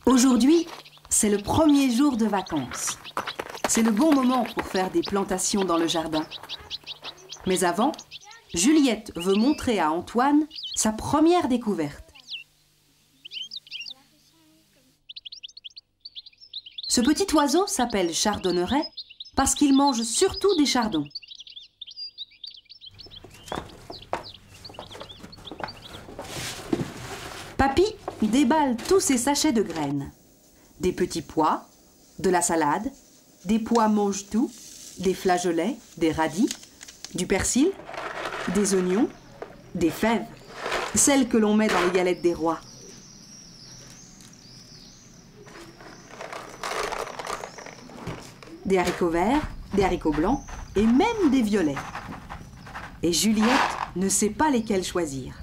Aujourd'hui, c'est le premier jour de vacances. C'est le bon moment pour faire des plantations dans le jardin. Mais avant, Juliette veut montrer à Antoine sa première découverte. Ce petit oiseau s'appelle chardonneret parce qu'il mange surtout des chardons. Papy déballe tous ses sachets de graines. Des petits pois, de la salade, des pois mange-tout, des flageolets, des radis, du persil, des oignons, des fèves, celles que l'on met dans les galettes des rois. Des haricots verts, des haricots blancs et même des violets. Et Juliette ne sait pas lesquels choisir.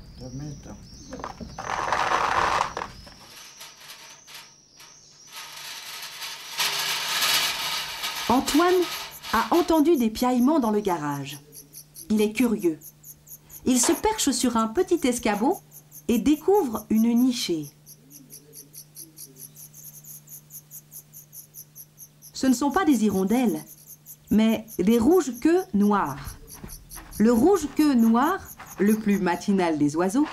Antoine a entendu des piaillements dans le garage. Il est curieux. Il se perche sur un petit escabeau et découvre une nichée. Ce ne sont pas des hirondelles, mais des rouges-queues noires. Le rouge-queue noir, le plus matinal des oiseaux,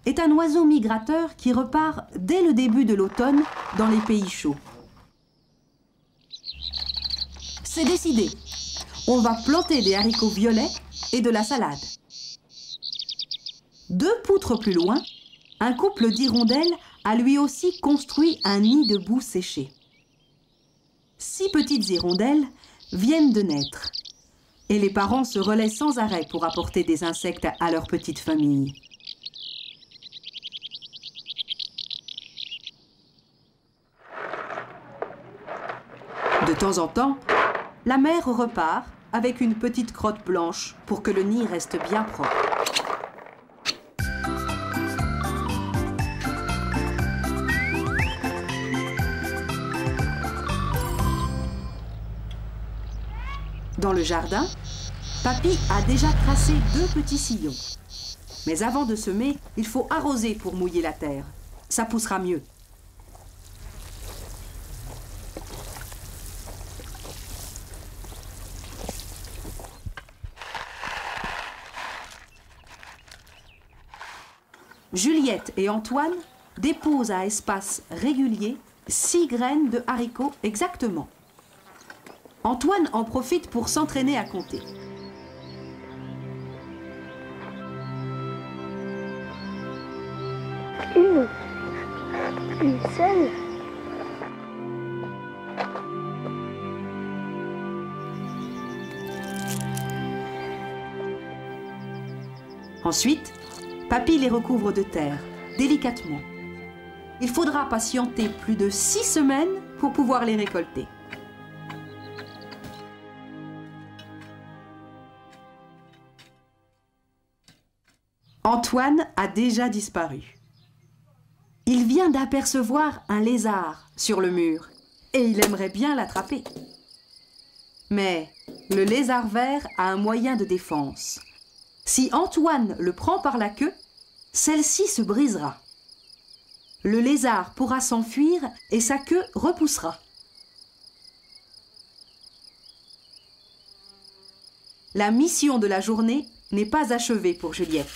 est un oiseau migrateur qui repart dès le début de l'automne dans les pays chauds. C'est décidé. On va planter des haricots violets et de la salade. 2 poutres plus loin, un couple d'hirondelles a lui aussi construit un nid de boue séchée. 6 petites hirondelles viennent de naître. Et les parents se relaient sans arrêt pour apporter des insectes à leur petite famille. De temps en temps, la mère repart avec une petite crotte blanche pour que le nid reste bien propre. Dans le jardin, Papy a déjà tracé 2 petits sillons. Mais avant de semer, il faut arroser pour mouiller la terre. Ça poussera mieux. Juliette et Antoine déposent à espace régulier 6 graines de haricots exactement. Antoine en profite pour s'entraîner à compter. Une seule. Ensuite, Papy les recouvre de terre, délicatement. Il faudra patienter plus de 6 semaines pour pouvoir les récolter. Antoine a déjà disparu. Il vient d'apercevoir un lézard sur le mur et il aimerait bien l'attraper. Mais le lézard vert a un moyen de défense. Si Antoine le prend par la queue, celle-ci se brisera. Le lézard pourra s'enfuir et sa queue repoussera. La mission de la journée n'est pas achevée pour Juliette.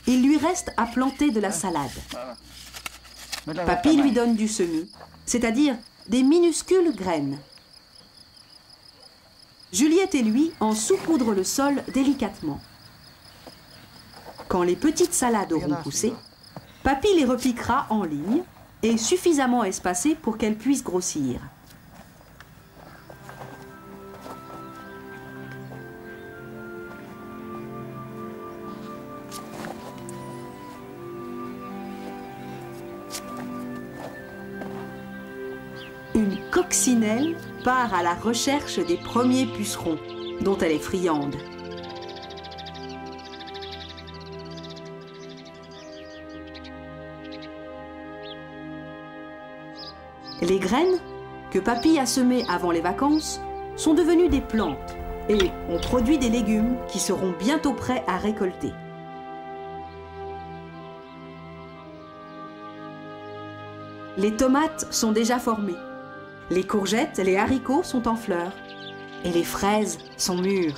Il lui reste à planter de la salade. Papy lui donne du semis, c'est-à-dire des minuscules graines. Juliette et lui en saupoudrent le sol délicatement. Quand les petites salades auront poussé, Papy les repiquera en ligne et suffisamment espacées pour qu'elles puissent grossir. Une coccinelle part à la recherche des premiers pucerons, dont elle est friande. Les graines, que Papy a semées avant les vacances, sont devenues des plantes et ont produit des légumes qui seront bientôt prêts à récolter. Les tomates sont déjà formées. Les courgettes et les haricots sont en fleurs. Et les fraises sont mûres.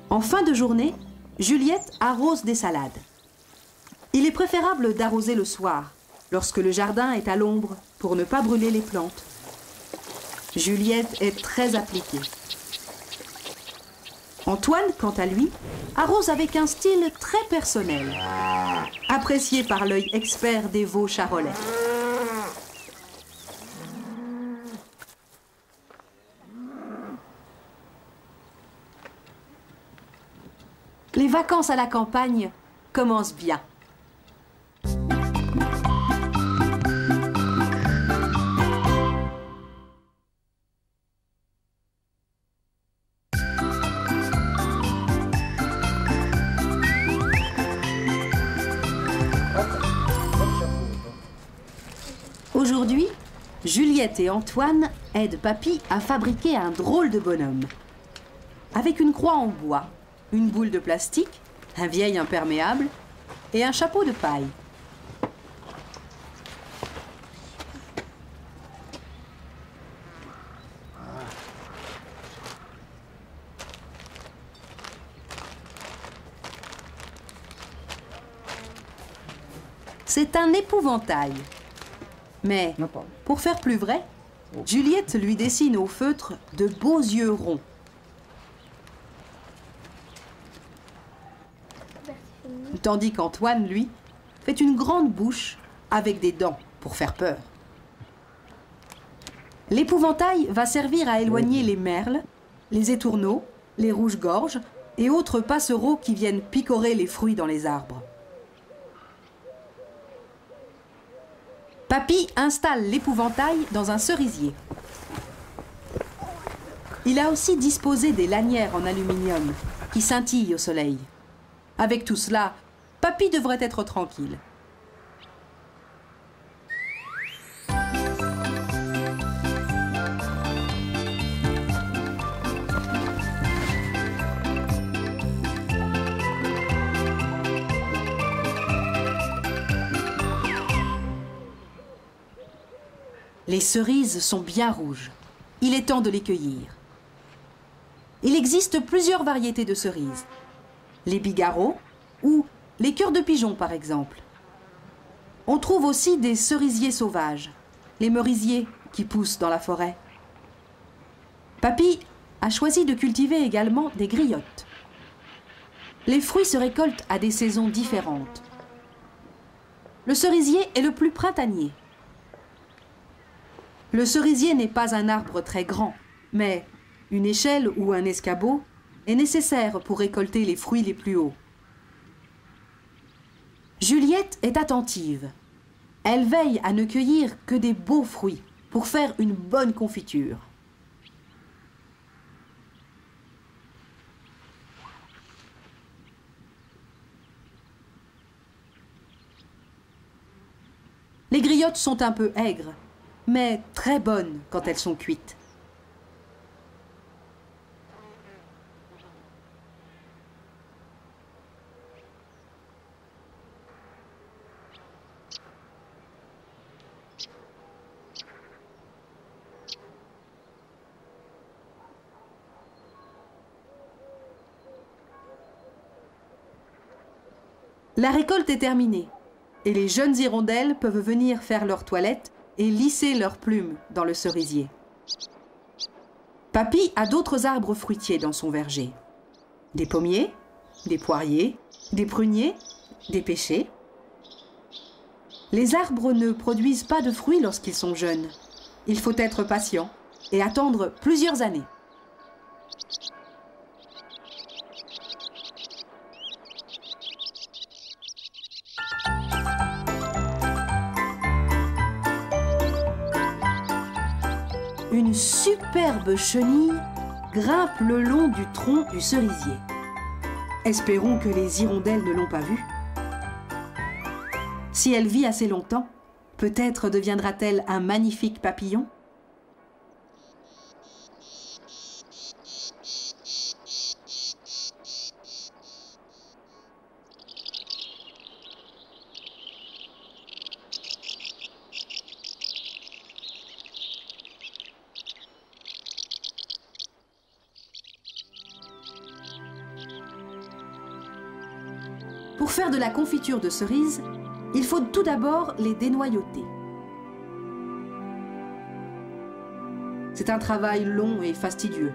En fin de journée, Juliette arrose des salades. Il est préférable d'arroser le soir, lorsque le jardin est à l'ombre, pour ne pas brûler les plantes. Juliette est très appliquée. Antoine, quant à lui, arrose avec un style très personnel, apprécié par l'œil expert des veaux charolais. Les vacances à la campagne commencent bien. Aujourd'hui, Juliette et Antoine aident Papy à fabriquer un drôle de bonhomme. Avec une croix en bois, une boule de plastique, un vieil imperméable et un chapeau de paille. C'est un épouvantail. Mais pour faire plus vrai, Juliette lui dessine au feutre de beaux yeux ronds. Tandis qu'Antoine, lui, fait une grande bouche avec des dents pour faire peur. L'épouvantail va servir à éloigner les merles, les étourneaux, les rouges-gorges et autres passereaux qui viennent picorer les fruits dans les arbres. Papy installe l'épouvantail dans un cerisier. Il a aussi disposé des lanières en aluminium qui scintillent au soleil. Avec tout cela, Papy devrait être tranquille. Les cerises sont bien rouges. Il est temps de les cueillir. Il existe plusieurs variétés de cerises. Les bigarreaux ou les cœurs de pigeon, par exemple. On trouve aussi des cerisiers sauvages, les merisiers qui poussent dans la forêt. Papy a choisi de cultiver également des griottes. Les fruits se récoltent à des saisons différentes. Le cerisier est le plus printanier. Le cerisier n'est pas un arbre très grand, mais une échelle ou un escabeau est nécessaire pour récolter les fruits les plus hauts. Juliette est attentive. Elle veille à ne cueillir que des beaux fruits pour faire une bonne confiture. Les griottes sont un peu aigres, mais très bonnes quand elles sont cuites. La récolte est terminée et les jeunes hirondelles peuvent venir faire leur toilette et lisser leurs plumes dans le cerisier. Papy a d'autres arbres fruitiers dans son verger. Des pommiers, des poiriers, des pruniers, des pêchers. Les arbres ne produisent pas de fruits lorsqu'ils sont jeunes. Il faut être patient et attendre plusieurs années. Une superbe chenille grimpe le long du tronc du cerisier. Espérons que les hirondelles ne l'ont pas vue. Si elle vit assez longtemps, peut-être deviendra-t-elle un magnifique papillon? Pour faire de la confiture de cerises, il faut tout d'abord les dénoyauter. C'est un travail long et fastidieux.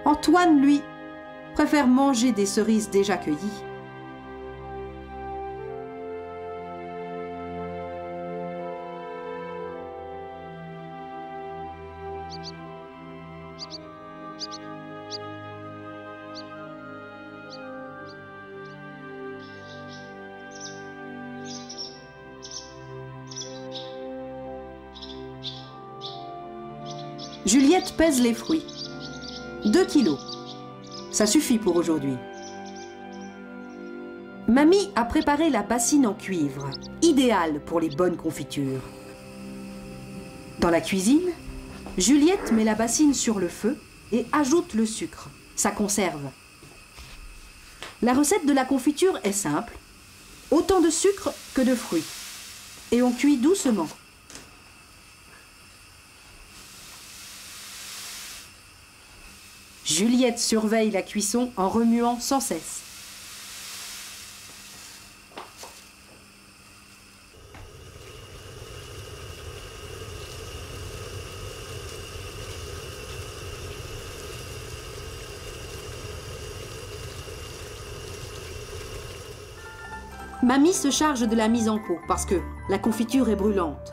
Antoine, lui, préfère manger des cerises déjà cueillies. Juliette pèse les fruits. 2 kilos. Ça suffit pour aujourd'hui. Mamie a préparé la bassine en cuivre, idéale pour les bonnes confitures. Dans la cuisine, Juliette met la bassine sur le feu et ajoute le sucre. Ça conserve. La recette de la confiture est simple. Autant de sucre que de fruits. Et on cuit doucement. Juliette surveille la cuisson en remuant sans cesse. Mamie se charge de la mise en pot parce que la confiture est brûlante.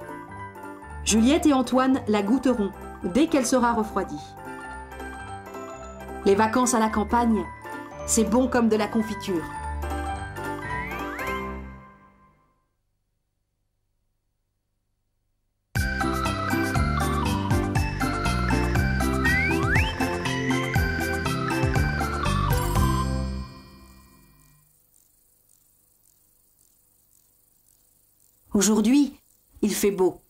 Juliette et Antoine la goûteront dès qu'elle sera refroidie. Les vacances à la campagne, c'est bon comme de la confiture. Aujourd'hui, il fait beau.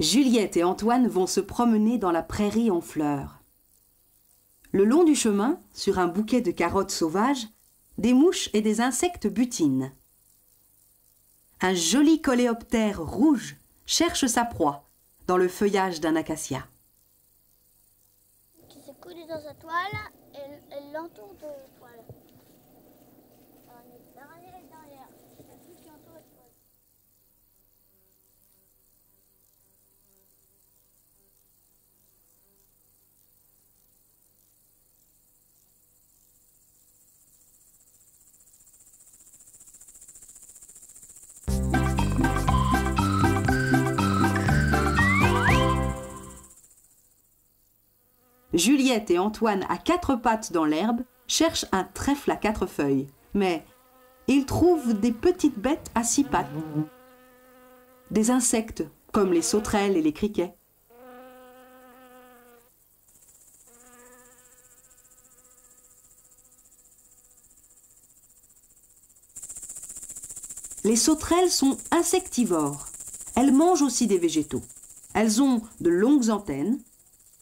Juliette et Antoine vont se promener dans la prairie en fleurs. Le long du chemin, sur un bouquet de carottes sauvages, des mouches et des insectes butinent. Un joli coléoptère rouge cherche sa proie dans le feuillage d'un acacia. Qui s'est collé dans sa toile, elle l'entoure de toile. Alors, on est derrière et derrière. Il y a tout qui entoure la toile. Juliette et Antoine, à 4 pattes dans l'herbe, cherchent un trèfle à 4 feuilles. Mais ils trouvent des petites bêtes à 6 pattes. Des insectes, comme les sauterelles et les criquets. Les sauterelles sont insectivores. Elles mangent aussi des végétaux. Elles ont de longues antennes,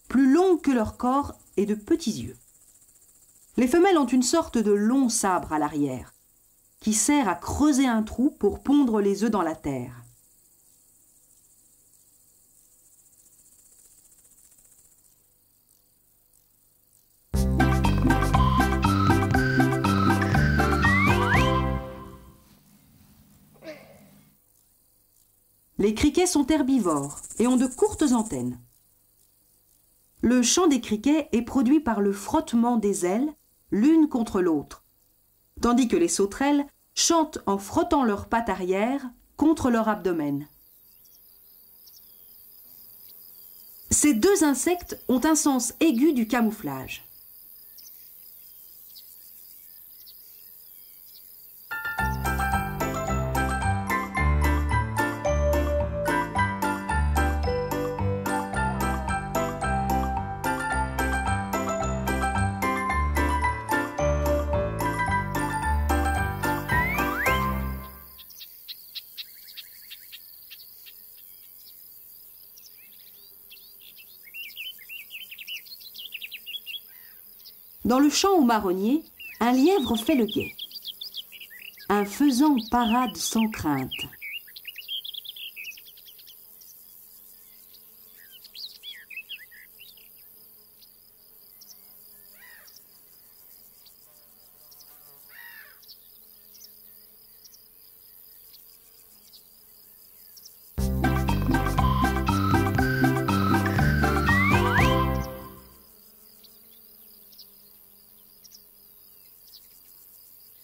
plus longues que leur corps et de petits yeux. Les femelles ont une sorte de long sabre à l'arrière, qui sert à creuser un trou pour pondre les œufs dans la terre. Les criquets sont herbivores et ont de courtes antennes. Le chant des criquets est produit par le frottement des ailes l'une contre l'autre, tandis que les sauterelles chantent en frottant leurs pattes arrière contre leur abdomen. Ces 2 insectes ont un sens aigu du camouflage. Dans le champ au marronnier, un lièvre fait le guet. Un faisan parade sans crainte.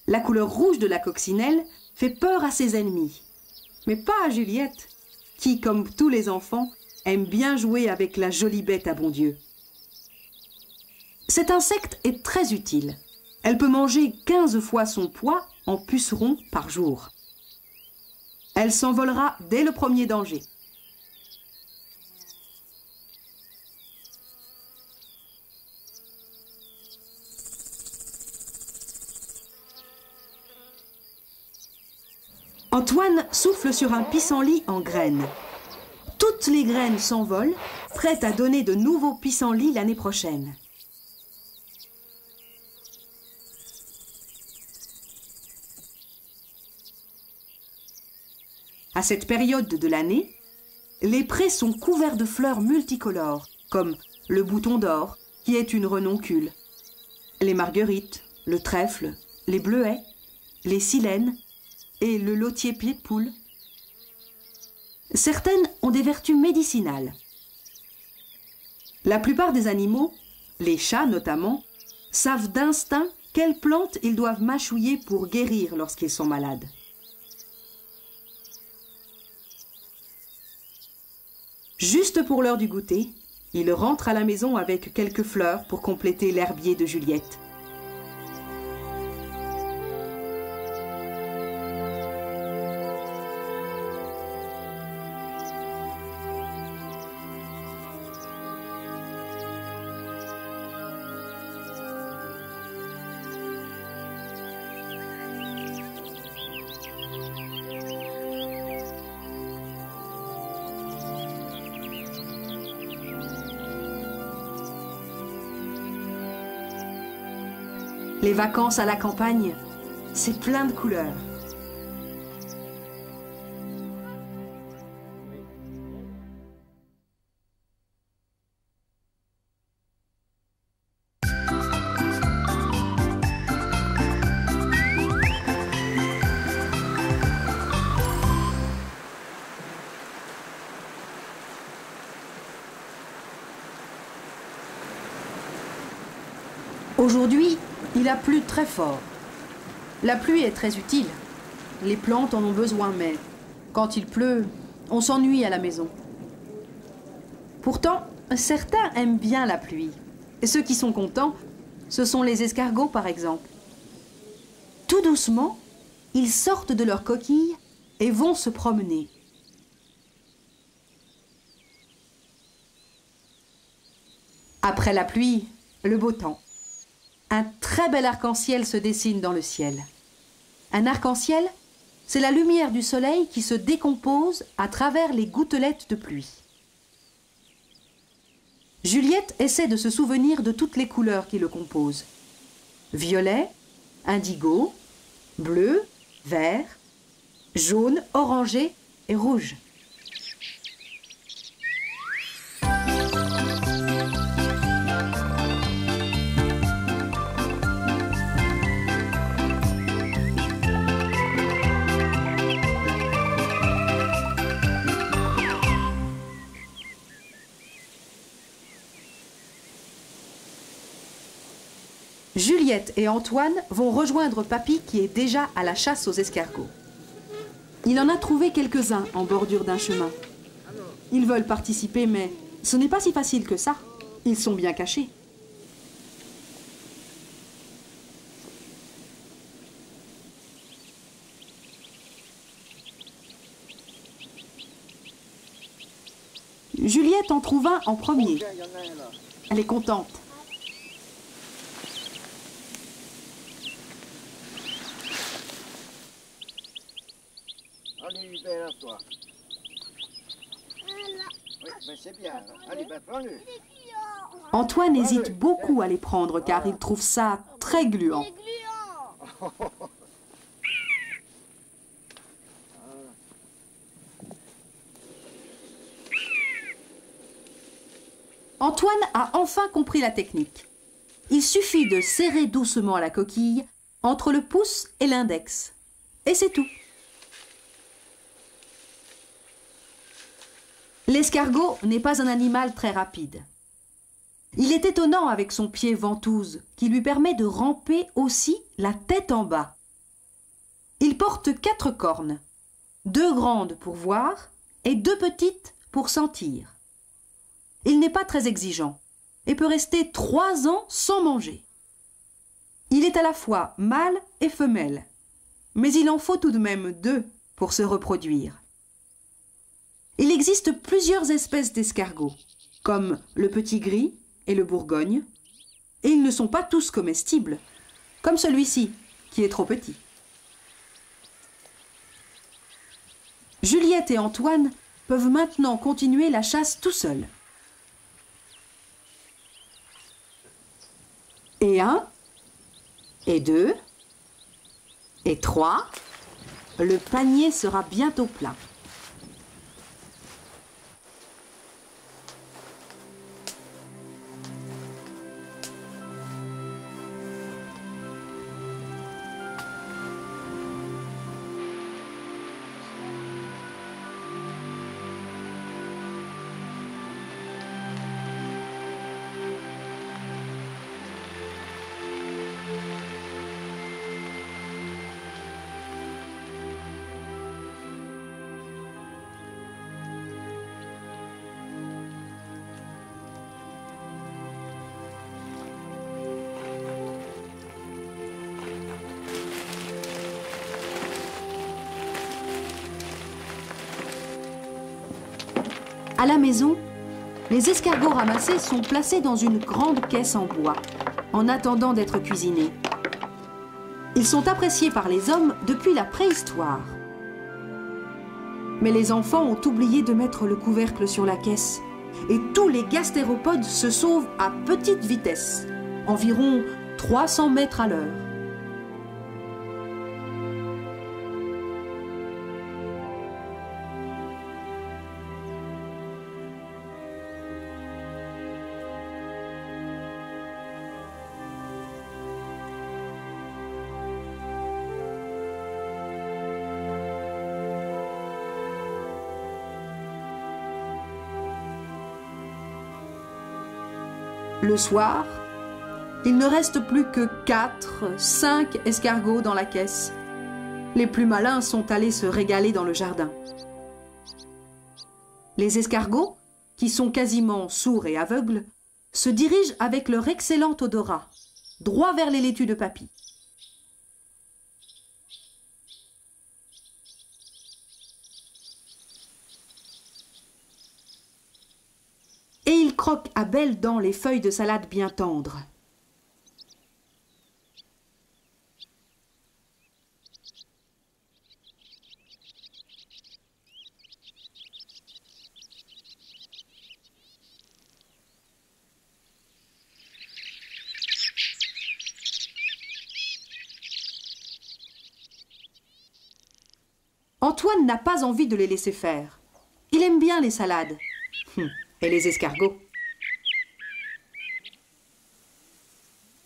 La couleur rouge de la coccinelle fait peur à ses ennemis, mais pas à Juliette, qui, comme tous les enfants, aime bien jouer avec la jolie bête à bon Dieu. Cet insecte est très utile. Elle peut manger 15 fois son poids en pucerons par jour. Elle s'envolera dès le premier danger. Antoine souffle sur un pissenlit en graines. Toutes les graines s'envolent, prêtes à donner de nouveaux pissenlits l'année prochaine. À cette période de l'année, les prés sont couverts de fleurs multicolores, comme le bouton d'or, qui est une renoncule, les marguerites, le trèfle, les bleuets, les silènes, et le lotier pied de poule. Certaines ont des vertus médicinales. La plupart des animaux, les chats notamment, savent d'instinct quelles plantes ils doivent mâchouiller pour guérir lorsqu'ils sont malades. Juste pour l'heure du goûter, il rentre à la maison avec quelques fleurs pour compléter l'herbier de Juliette. Les vacances à la campagne, c'est plein de couleurs. Aujourd'hui, il a plu très fort. La pluie est très utile. Les plantes en ont besoin, mais quand il pleut, on s'ennuie à la maison. Pourtant, certains aiment bien la pluie. Et ceux qui sont contents, ce sont les escargots, par exemple. Tout doucement, ils sortent de leur coquille et vont se promener. Après la pluie, le beau temps. Un très bel arc-en-ciel se dessine dans le ciel. Un arc-en-ciel, c'est la lumière du soleil qui se décompose à travers les gouttelettes de pluie. Juliette essaie de se souvenir de toutes les couleurs qui le composent. Violet, indigo, bleu, vert, jaune, orangé et rouge. Juliette et Antoine vont rejoindre Papy qui est déjà à la chasse aux escargots. Il en a trouvé quelques-uns en bordure d'un chemin. Ils veulent participer, mais ce n'est pas si facile que ça. Ils sont bien cachés. Juliette en trouve un en premier. Elle est contente. Allez, Hubert, à toi. Voilà. Oui, ben c'est bien. Allez, ben prends-le. Il est cuillard. Antoine hésite beaucoup à les prendre car il trouve ça très gluant. C'est gluant. Antoine a enfin compris la technique. Il suffit de serrer doucement la coquille entre le pouce et l'index. Et c'est tout. L'escargot n'est pas un animal très rapide. Il est étonnant avec son pied ventouse qui lui permet de ramper aussi la tête en bas. Il porte 4 cornes, 2 grandes pour voir et 2 petites pour sentir. Il n'est pas très exigeant et peut rester 3 ans sans manger. Il est à la fois mâle et femelle, mais il en faut tout de même 2 pour se reproduire. Il existe plusieurs espèces d'escargots, comme le petit gris et le bourgogne, et ils ne sont pas tous comestibles, comme celui-ci, qui est trop petit. Juliette et Antoine peuvent maintenant continuer la chasse tout seuls. Et 1, et 2, et 3, le panier sera bientôt plein. À la maison, les escargots ramassés sont placés dans une grande caisse en bois, en attendant d'être cuisinés. Ils sont appréciés par les hommes depuis la préhistoire. Mais les enfants ont oublié de mettre le couvercle sur la caisse, et tous les gastéropodes se sauvent à petite vitesse, environ 300 mètres à l'heure. Le soir, il ne reste plus que 4, 5 escargots dans la caisse. Les plus malins sont allés se régaler dans le jardin. Les escargots, qui sont quasiment sourds et aveugles, se dirigent avec leur excellent odorat, droit vers les laitues de papy. Et ils croquent à belles dents les feuilles de salade bien tendres. Antoine n'a pas envie de les laisser faire. Il aime bien les salades. Et les escargots.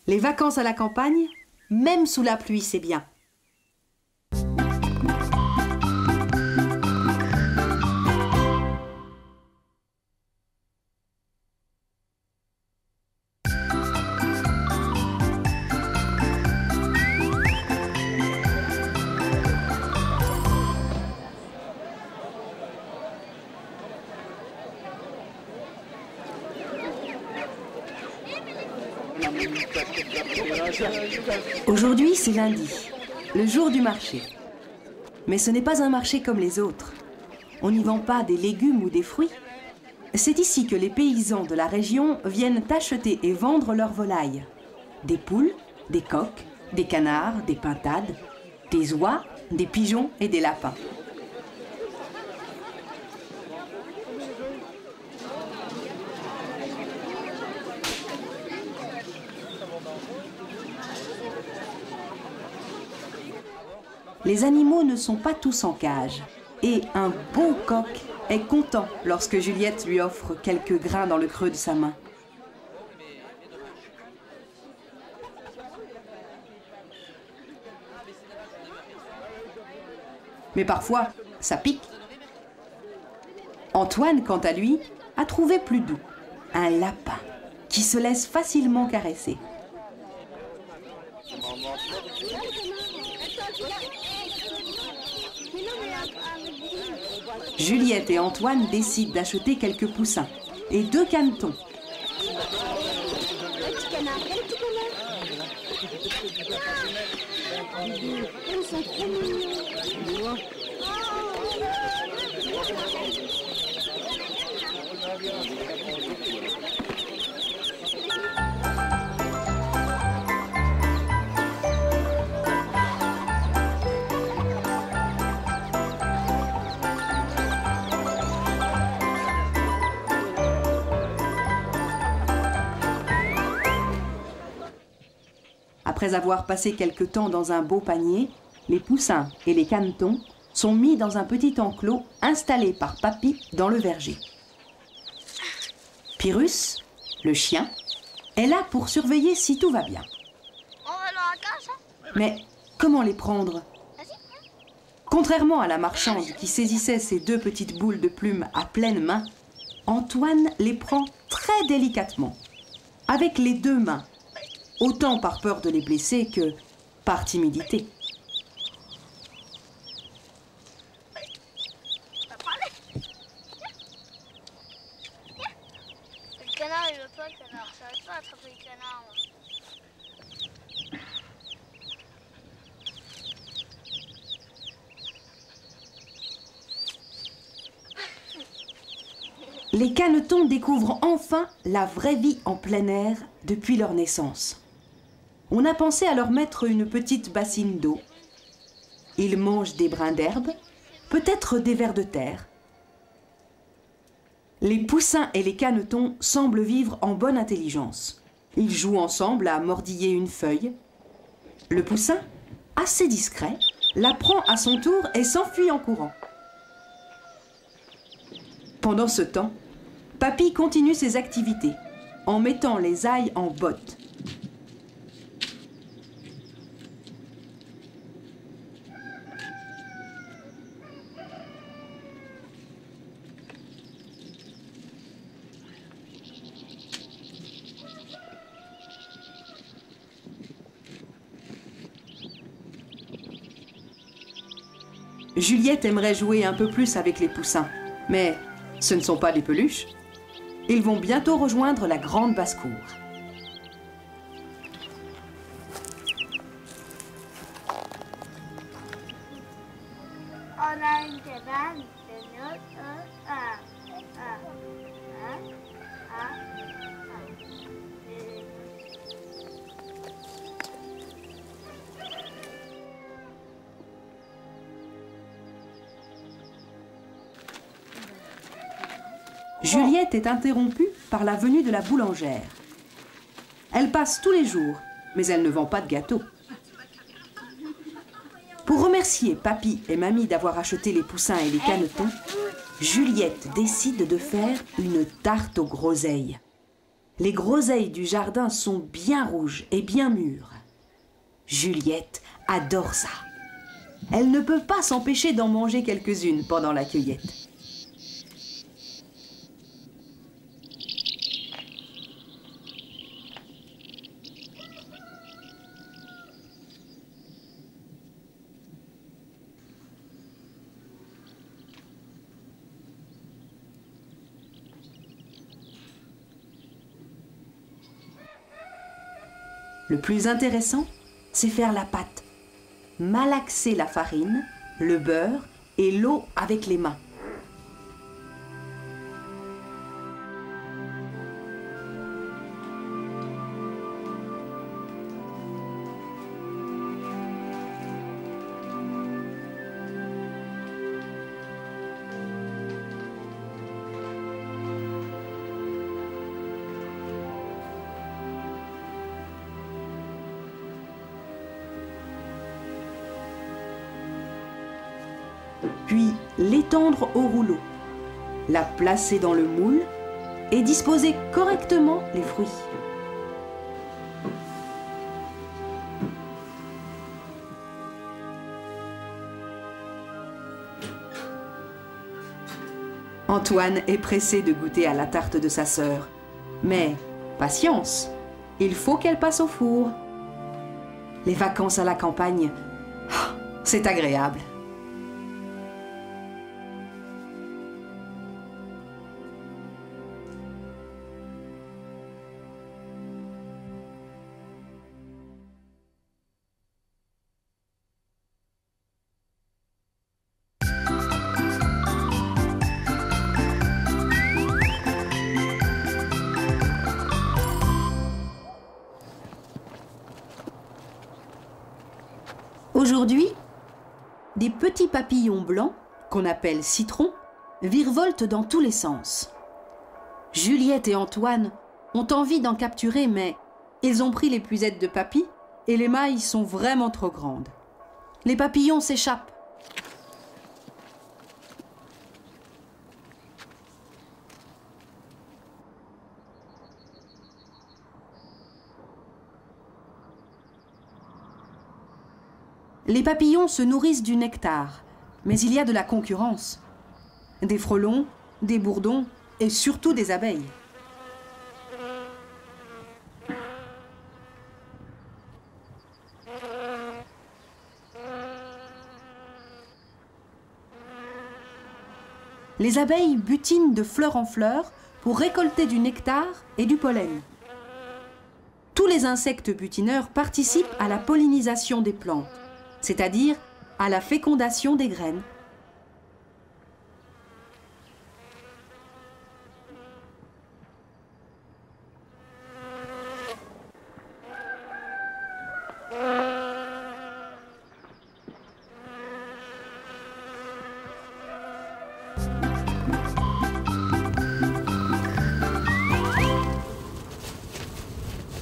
Les vacances à la campagne, même sous la pluie, c'est bien. Aujourd'hui, c'est lundi, le jour du marché. Mais ce n'est pas un marché comme les autres. On n'y vend pas des légumes ou des fruits. C'est ici que les paysans de la région viennent acheter et vendre leurs volailles. Des poules, des coqs, des canards, des pintades, des oies, des pigeons et des lapins. les animaux ne sont pas tous en cage. Et un beau coq est content lorsque Juliette lui offre quelques grains dans le creux de sa main. Mais parfois, ça pique. Antoine, quant à lui, a trouvé plus doux, un lapin qui se laisse facilement caresser. Juliette et Antoine décident d'acheter quelques poussins et 2 canetons. Après avoir passé quelque temps dans un beau panier, les poussins et les canetons sont mis dans un petit enclos installé par Papy dans le verger. Pyrrhus, le chien, est là pour surveiller si tout va bien. On va dans la cage, hein? Mais comment les prendre? Contrairement à la marchande qui saisissait ses 2 petites boules de plumes à pleine main, Antoine les prend très délicatement, avec les 2 mains, autant par peur de les blesser que par timidité. Le canard, il veut pas, le canard. Ça n'arrive pas à attraper le canard, moi. Les canetons découvrent enfin la vraie vie en plein air depuis leur naissance. On a pensé à leur mettre une petite bassine d'eau. Ils mangent des brins d'herbe, peut-être des vers de terre. Les poussins et les canetons semblent vivre en bonne intelligence. Ils jouent ensemble à mordiller une feuille. Le poussin, assez discret, la prend à son tour et s'enfuit en courant. Pendant ce temps, Papy continue ses activités en mettant les ailes en botte. Juliette aimerait jouer un peu plus avec les poussins, mais ce ne sont pas des peluches. Ils vont bientôt rejoindre la grande basse-cour. On a une cabane de notre Juliette est interrompue par la venue de la boulangère. Elle passe tous les jours, mais elle ne vend pas de gâteaux. Pour remercier Papy et Mamie d'avoir acheté les poussins et les canetons, Juliette décide de faire une tarte aux groseilles. Les groseilles du jardin sont bien rouges et bien mûres. Juliette adore ça. Elle ne peut pas s'empêcher d'en manger quelques-unes pendant la cueillette. Le plus intéressant, c'est faire la pâte. Malaxer la farine, le beurre et l'eau avec les mains. puis l'étendre au rouleau, la placer dans le moule et disposer correctement les fruits. Antoine est pressé de goûter à la tarte de sa sœur. Mais patience, il faut qu'elle passe au four. Les vacances à la campagne, c'est agréable. Aujourd'hui, des petits papillons blancs, qu'on appelle citrons, virevoltent dans tous les sens. Juliette et Antoine ont envie d'en capturer, mais ils ont pris l'épuisette de papy et les mailles sont vraiment trop grandes. Les papillons s'échappent. Les papillons se nourrissent du nectar, mais il y a de la concurrence. Des frelons, des bourdons et surtout des abeilles. Les abeilles butinent de fleur en fleur pour récolter du nectar et du pollen. Tous les insectes butineurs participent à la pollinisation des plantes, c'est-à-dire à la fécondation des graines.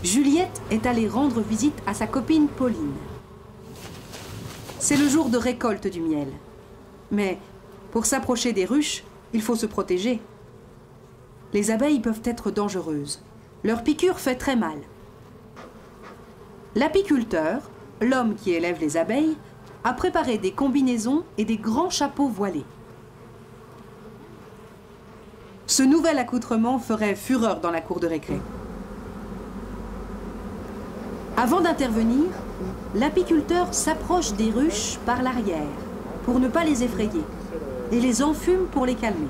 Juliette est allée rendre visite à sa copine Pauline. C'est le jour de récolte du miel. Mais pour s'approcher des ruches, il faut se protéger. Les abeilles peuvent être dangereuses. Leur piqûre fait très mal. L'apiculteur, l'homme qui élève les abeilles, a préparé des combinaisons et des grands chapeaux voilés. Ce nouvel accoutrement ferait fureur dans la cour de récré. Avant d'intervenir, l'apiculteur s'approche des ruches par l'arrière pour ne pas les effrayer et les enfume pour les calmer.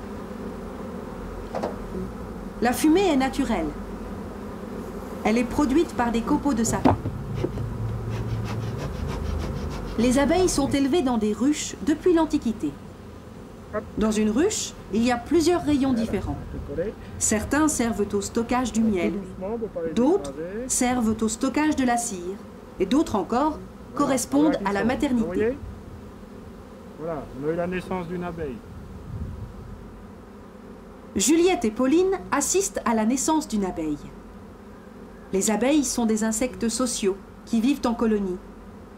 La fumée est naturelle. Elle est produite par des copeaux de sapin. Les abeilles sont élevées dans des ruches depuis l'Antiquité. Dans une ruche, il y a plusieurs rayons différents. Certains servent au stockage du miel, d'autres servent au stockage de la cire, et d'autres encore correspondent à la maternité. Voilà, on a eu la naissance d'une abeille. Juliette et Pauline assistent à la naissance d'une abeille. Les abeilles sont des insectes sociaux qui vivent en colonie,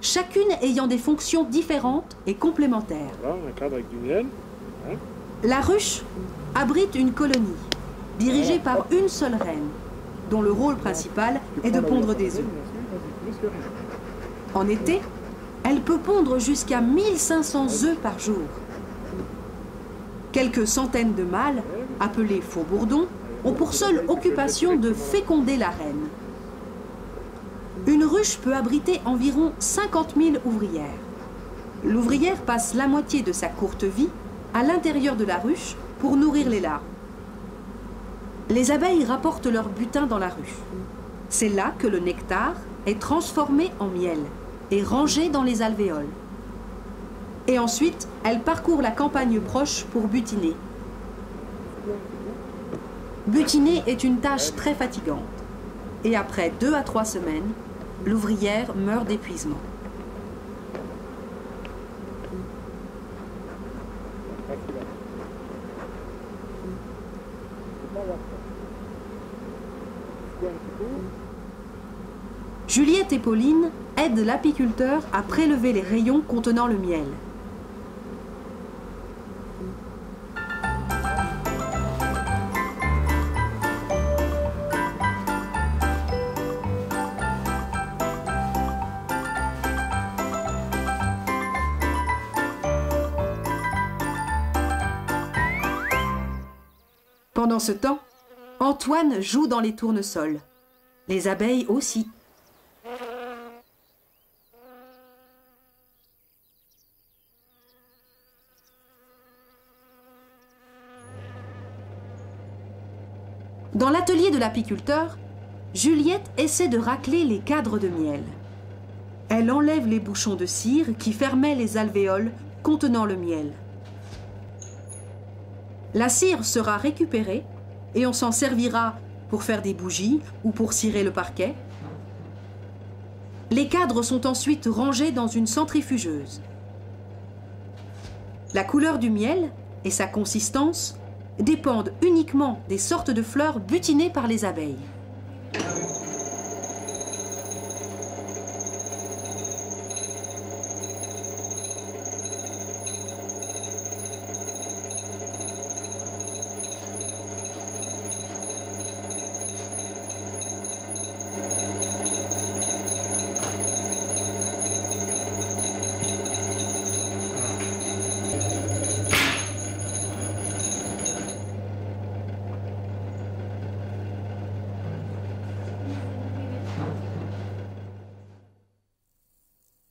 chacune ayant des fonctions différentes et complémentaires. Voilà, un cadre avec du miel. Hein. La ruche abrite une colonie, dirigée par une seule reine, dont le rôle principal est de pondre des œufs. En été, elle peut pondre jusqu'à 1500 œufs par jour. Quelques centaines de mâles, appelés faux bourdons, ont pour seule occupation de féconder la reine. Une ruche peut abriter environ 50 000 ouvrières. L'ouvrière passe la moitié de sa courte vie à l'intérieur de la ruche pour nourrir les larves. Les abeilles rapportent leur butin dans la ruche. C'est là que le nectar est transformé en miel et rangé dans les alvéoles. Et ensuite, elles parcourent la campagne proche pour butiner. Butiner est une tâche très fatigante. Et après 2 à 3 semaines, l'ouvrière meurt d'épuisement. Juliette et Pauline aident l'apiculteur à prélever les rayons contenant le miel. Pendant ce temps, Antoine joue dans les tournesols. Les abeilles aussi. Dans l'atelier de l'apiculteur, Juliette essaie de racler les cadres de miel. Elle enlève les bouchons de cire qui fermaient les alvéoles contenant le miel. La cire sera récupérée et on s'en servira pour faire des bougies ou pour cirer le parquet. Les cadres sont ensuite rangés dans une centrifugeuse. La couleur du miel et sa consistance dépendent uniquement des sortes de fleurs butinées par les abeilles.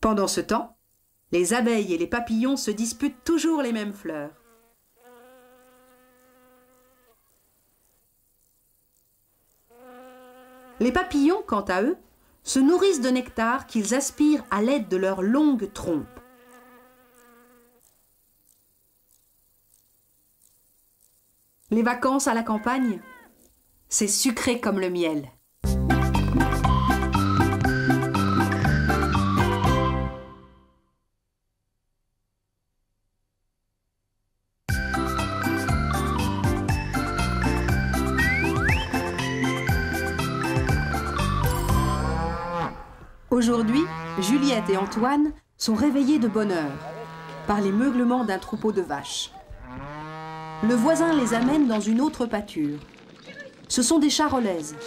Pendant ce temps, les abeilles et les papillons se disputent toujours les mêmes fleurs. Les papillons, quant à eux, se nourrissent de nectar qu'ils aspirent à l'aide de leurs longues trompes. Les vacances à la campagne, c'est sucré comme le miel. Aujourd'hui, Juliette et Antoine sont réveillés de bonne heure par les meuglements d'un troupeau de vaches. Le voisin les amène dans une autre pâture. Ce sont des charolaises.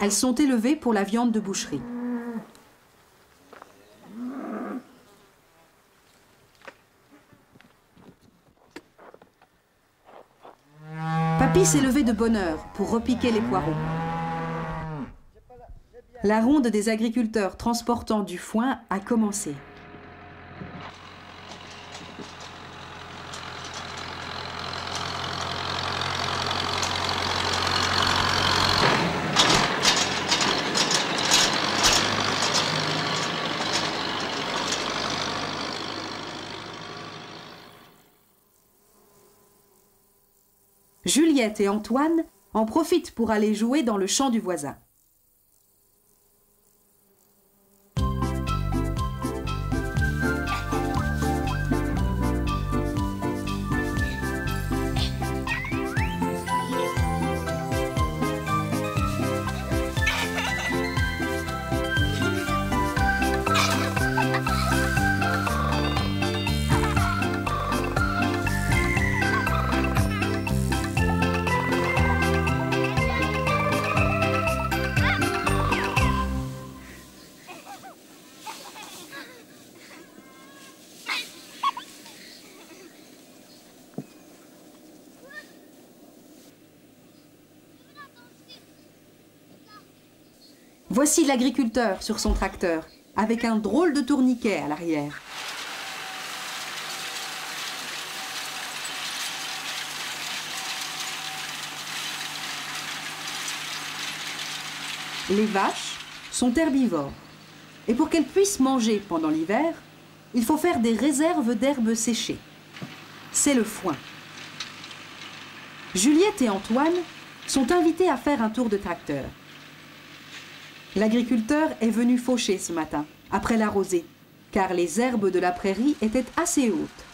Elles sont élevées pour la viande de boucherie. Papy s'est levé de bonne heure pour repiquer les poireaux. La ronde des agriculteurs transportant du foin a commencé. Juliette et Antoine en profitent pour aller jouer dans le champ du voisin. Voici l'agriculteur sur son tracteur, avec un drôle de tourniquet à l'arrière. Les vaches sont herbivores. Et pour qu'elles puissent manger pendant l'hiver, il faut faire des réserves d'herbes séchées. C'est le foin. Juliette et Antoine sont invités à faire un tour de tracteur. L'agriculteur est venu faucher ce matin, après la rosée, car les herbes de la prairie étaient assez hautes.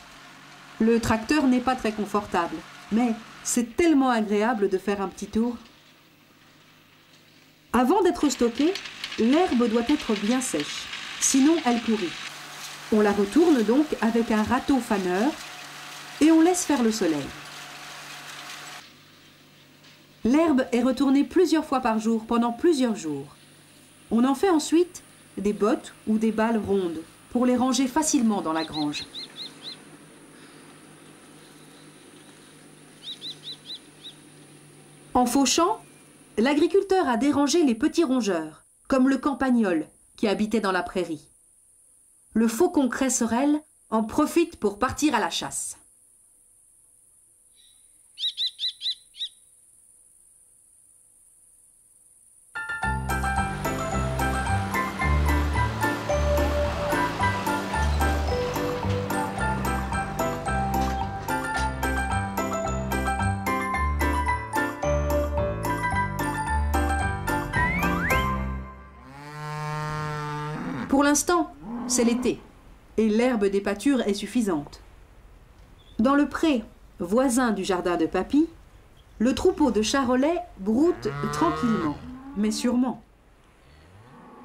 Le tracteur n'est pas très confortable, mais c'est tellement agréable de faire un petit tour. Avant d'être stockée, l'herbe doit être bien sèche, sinon elle pourrit. On la retourne donc avec un râteau faneur et on laisse faire le soleil. L'herbe est retournée plusieurs fois par jour pendant plusieurs jours. On en fait ensuite des bottes ou des balles rondes pour les ranger facilement dans la grange. En fauchant, l'agriculteur a dérangé les petits rongeurs, comme le campagnol qui habitait dans la prairie. Le faucon cresserelle en profite pour partir à la chasse. Pour l'instant, c'est l'été, et l'herbe des pâtures est suffisante. Dans le pré voisin du jardin de Papy, le troupeau de charolais broute tranquillement, mais sûrement.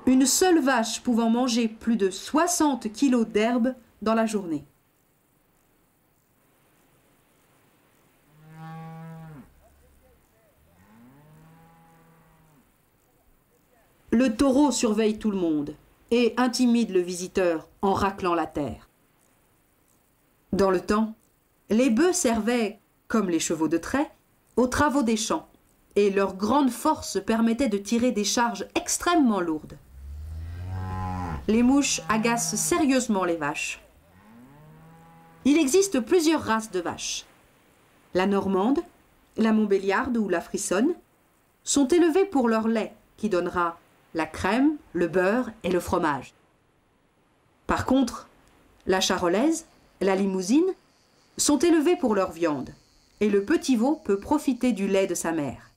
Une seule vache pouvant manger plus de 60 kilos d'herbe dans la journée. Le taureau surveille tout le monde et intimide le visiteur en raclant la terre. Dans le temps, les bœufs servaient, comme les chevaux de trait, aux travaux des champs, et leur grande force permettait de tirer des charges extrêmement lourdes. Les mouches agacent sérieusement les vaches. Il existe plusieurs races de vaches. La normande, la montbéliarde ou la frissonne sont élevées pour leur lait qui donnera la crème, le beurre et le fromage. Par contre, la charolaise, la limousine sont élevées pour leur viande et le petit veau peut profiter du lait de sa mère.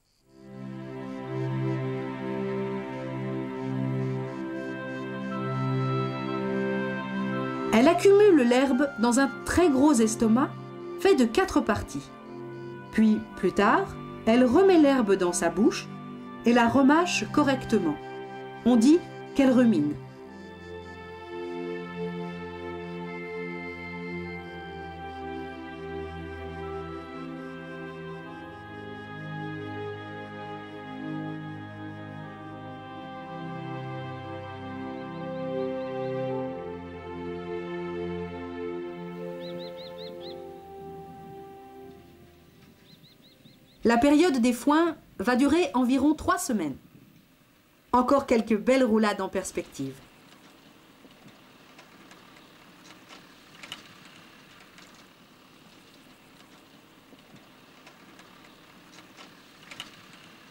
Elle accumule l'herbe dans un très gros estomac fait de 4 parties. Puis, plus tard, elle remet l'herbe dans sa bouche et la remâche correctement. On dit qu'elle rumine. La période des foins va durer environ 3 semaines. Encore quelques belles roulades en perspective.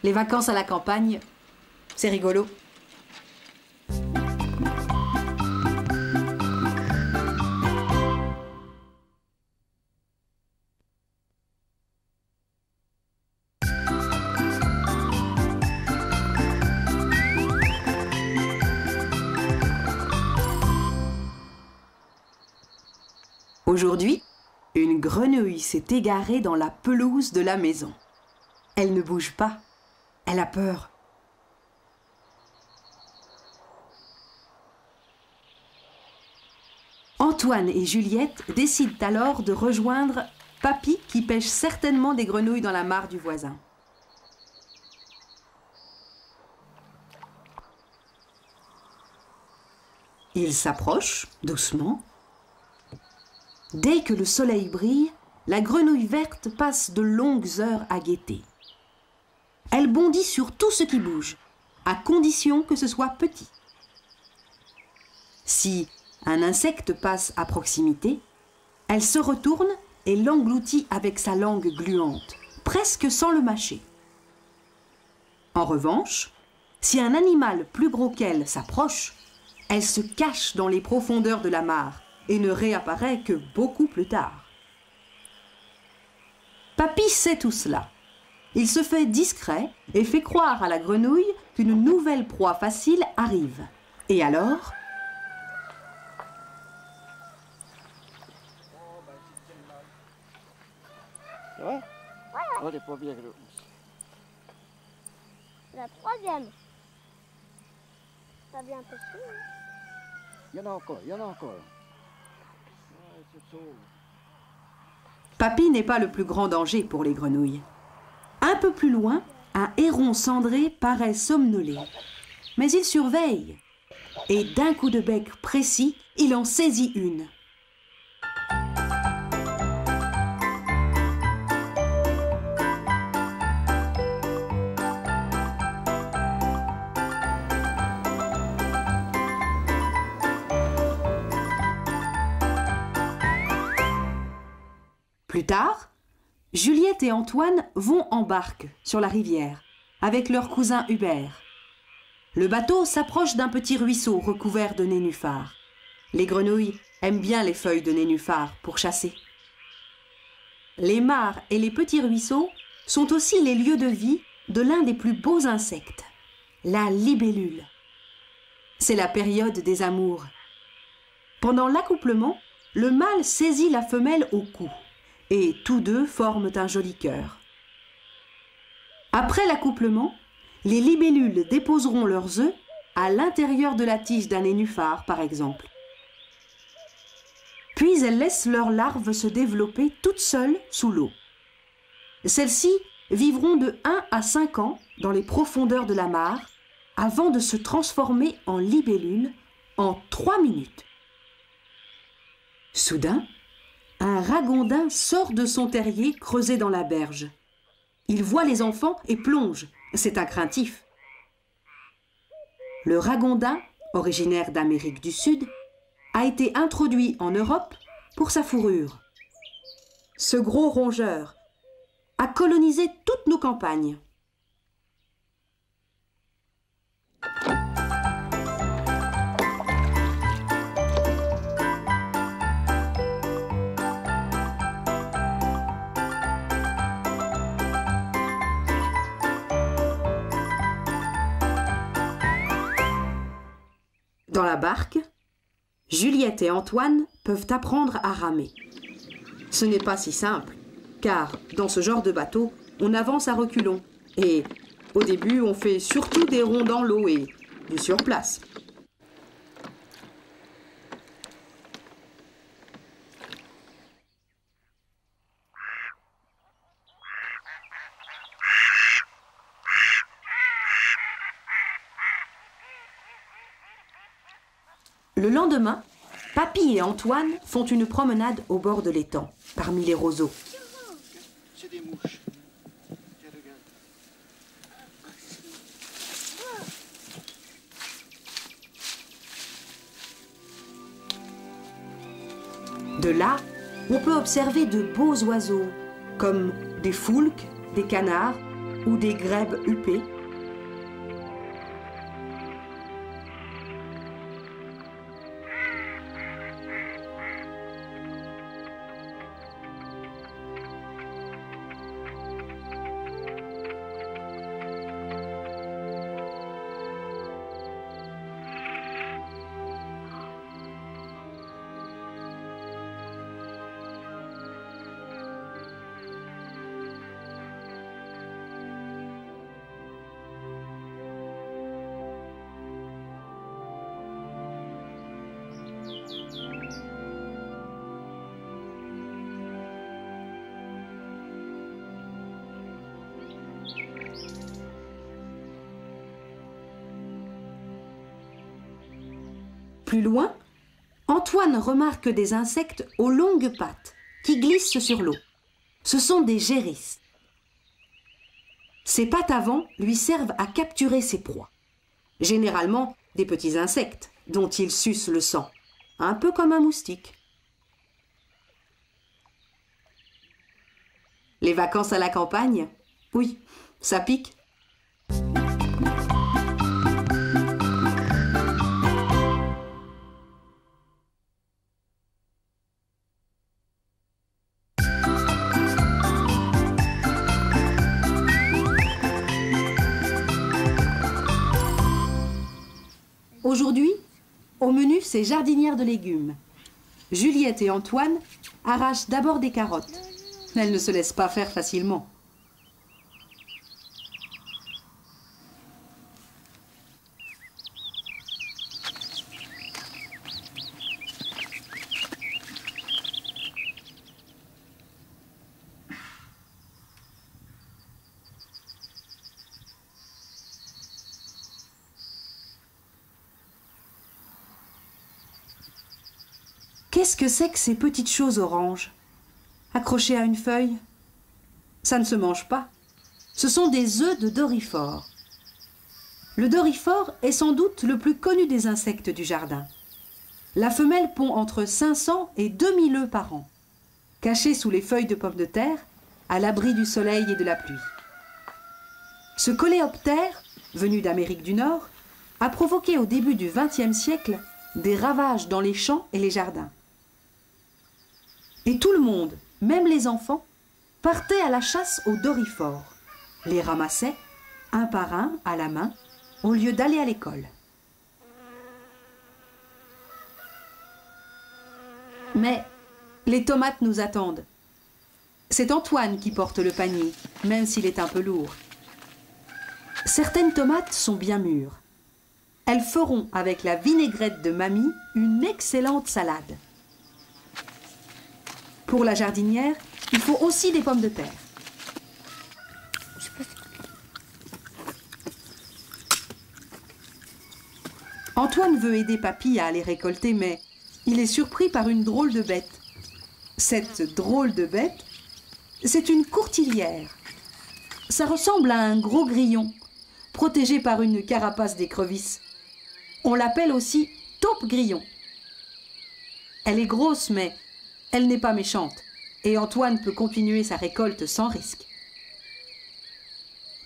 Les vacances à la campagne, c'est rigolo. Aujourd'hui, une grenouille s'est égarée dans la pelouse de la maison. Elle ne bouge pas. Elle a peur. Antoine et Juliette décident alors de rejoindre Papy qui pêche certainement des grenouilles dans la mare du voisin. Ils s'approchent doucement. Dès que le soleil brille, la grenouille verte passe de longues heures à guetter. Elle bondit sur tout ce qui bouge, à condition que ce soit petit. Si un insecte passe à proximité, elle se retourne et l'engloutit avec sa langue gluante, presque sans le mâcher. En revanche, si un animal plus gros qu'elle s'approche, elle se cache dans les profondeurs de la mare et ne réapparaît que beaucoup plus tard. Papy sait tout cela. Il se fait discret et fait croire à la grenouille qu'une nouvelle proie facile arrive. Et alors... Ouais. Oh, les pas bien gros. La troisième. T'as bien pêché, hein? Il y en a encore, il y en a encore. Papy n'est pas le plus grand danger pour les grenouilles. Un peu plus loin, un héron cendré paraît somnoler. Mais il surveille. Et d'un coup de bec précis, il en saisit une. Plus tard, Juliette et Antoine vont en barque sur la rivière avec leur cousin Hubert. Le bateau s'approche d'un petit ruisseau recouvert de nénuphars. Les grenouilles aiment bien les feuilles de nénuphars pour chasser. Les mares et les petits ruisseaux sont aussi les lieux de vie de l'un des plus beaux insectes, la libellule. C'est la période des amours. Pendant l'accouplement, le mâle saisit la femelle au cou et tous deux forment un joli cœur. Après l'accouplement, les libellules déposeront leurs œufs à l'intérieur de la tige d'un nénuphar, par exemple. Puis elles laissent leurs larves se développer toutes seules sous l'eau. Celles-ci vivront de 1 à 5 ans dans les profondeurs de la mare avant de se transformer en libellules en 3 minutes. Soudain, un ragondin sort de son terrier creusé dans la berge. Il voit les enfants et plonge. C'est un craintif. Le ragondin, originaire d'Amérique du Sud, a été introduit en Europe pour sa fourrure. Ce gros rongeur a colonisé toutes nos campagnes. Dans la barque, Juliette et Antoine peuvent apprendre à ramer. Ce n'est pas si simple, car dans ce genre de bateau, on avance à reculons. Et au début, on fait surtout des ronds dans l'eau et du surplace. Le lendemain, Papy et Antoine font une promenade au bord de l'étang, parmi les roseaux. C'est des mouches. Tiens, regarde. De là, on peut observer de beaux oiseaux, comme des foulques, des canards ou des grèbes huppées. Plus loin, Antoine remarque des insectes aux longues pattes qui glissent sur l'eau. Ce sont des gérisses. Ces pattes avant lui servent à capturer ses proies. Généralement, des petits insectes dont il suce le sang, un peu comme un moustique. Les vacances à la campagne? Oui, ça pique. Aujourd'hui, au menu, c'est jardinière de légumes. Juliette et Antoine arrachent d'abord des carottes. Elles ne se laissent pas faire facilement. Qu'est-ce que c'est que ces petites choses oranges, accrochées à une feuille? Ça ne se mange pas. Ce sont des œufs de doryphore. Le doryphore est sans doute le plus connu des insectes du jardin. La femelle pond entre 500 et 2000 œufs par an. caché sous les feuilles de pommes de terre, à l'abri du soleil et de la pluie. Ce coléoptère, venu d'Amérique du Nord, a provoqué au début du XXe siècle des ravages dans les champs et les jardins. Et tout le monde, même les enfants, partait à la chasse aux doryphores, les ramassait un par un à la main au lieu d'aller à l'école. Mais les tomates nous attendent. C'est Antoine qui porte le panier, même s'il est un peu lourd. Certaines tomates sont bien mûres. Elles feront avec la vinaigrette de mamie une excellente salade. Pour la jardinière, il faut aussi des pommes de terre. Antoine veut aider Papy à les récolter, mais il est surpris par une drôle de bête. Cette drôle de bête, c'est une courtilière. Ça ressemble à un gros grillon, protégé par une carapace d'écrevisse. On l'appelle aussi taupe grillon. Elle est grosse, mais elle n'est pas méchante, et Antoine peut continuer sa récolte sans risque.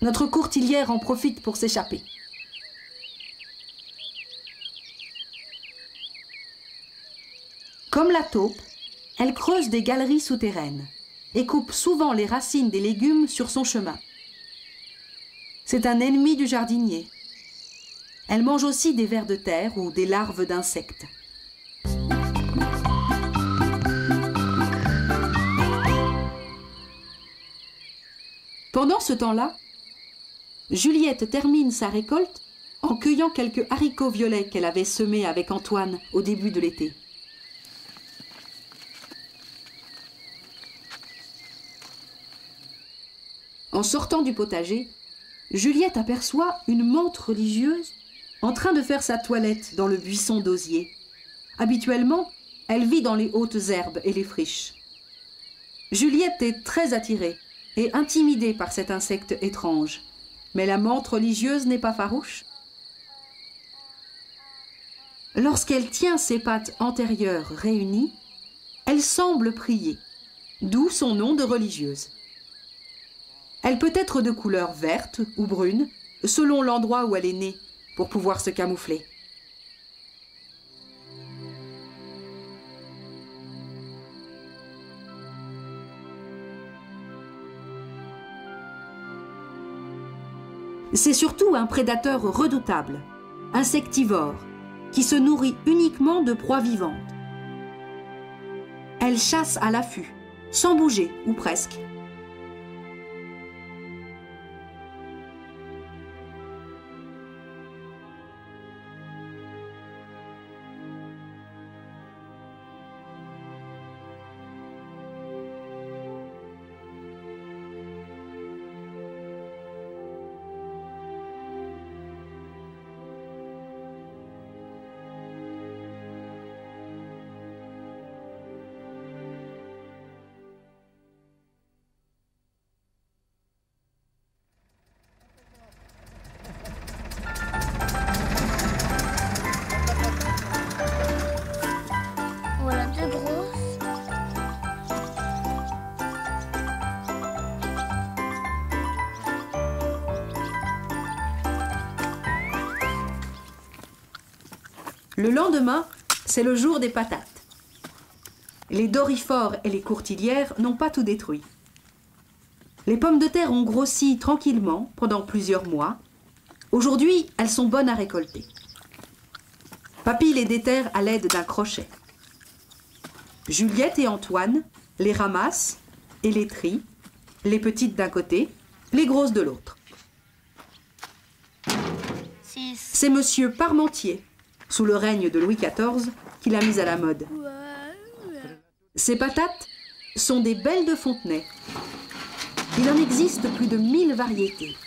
Notre courtilière en profite pour s'échapper. Comme la taupe, elle creuse des galeries souterraines et coupe souvent les racines des légumes sur son chemin. C'est un ennemi du jardinier. Elle mange aussi des vers de terre ou des larves d'insectes. Pendant ce temps-là, Juliette termine sa récolte en cueillant quelques haricots violets qu'elle avait semés avec Antoine au début de l'été. En sortant du potager, Juliette aperçoit une mante religieuse en train de faire sa toilette dans le buisson d'osier. Habituellement, elle vit dans les hautes herbes et les friches. Juliette est très attirée et intimidée par cet insecte étrange. Mais la mante religieuse n'est pas farouche. Lorsqu'elle tient ses pattes antérieures réunies, elle semble prier, d'où son nom de religieuse. Elle peut être de couleur verte ou brune, selon l'endroit où elle est née, pour pouvoir se camoufler. C'est surtout un prédateur redoutable, insectivore, qui se nourrit uniquement de proies vivantes. Elle chasse à l'affût, sans bouger, ou presque. Voilà deux grosses. Le lendemain, c'est le jour des patates. Les doryphores et les courtilières n'ont pas tout détruit. Les pommes de terre ont grossi tranquillement pendant plusieurs mois. Aujourd'hui, elles sont bonnes à récolter. Papy les déterre à l'aide d'un crochet. Juliette et Antoine les ramassent et les trient, les petites d'un côté, les grosses de l'autre. C'est monsieur Parmentier, sous le règne de Louis XIV, qui l'a mise à la mode. Ces patates sont des belles de Fontenay. Il en existe plus de 1000 variétés.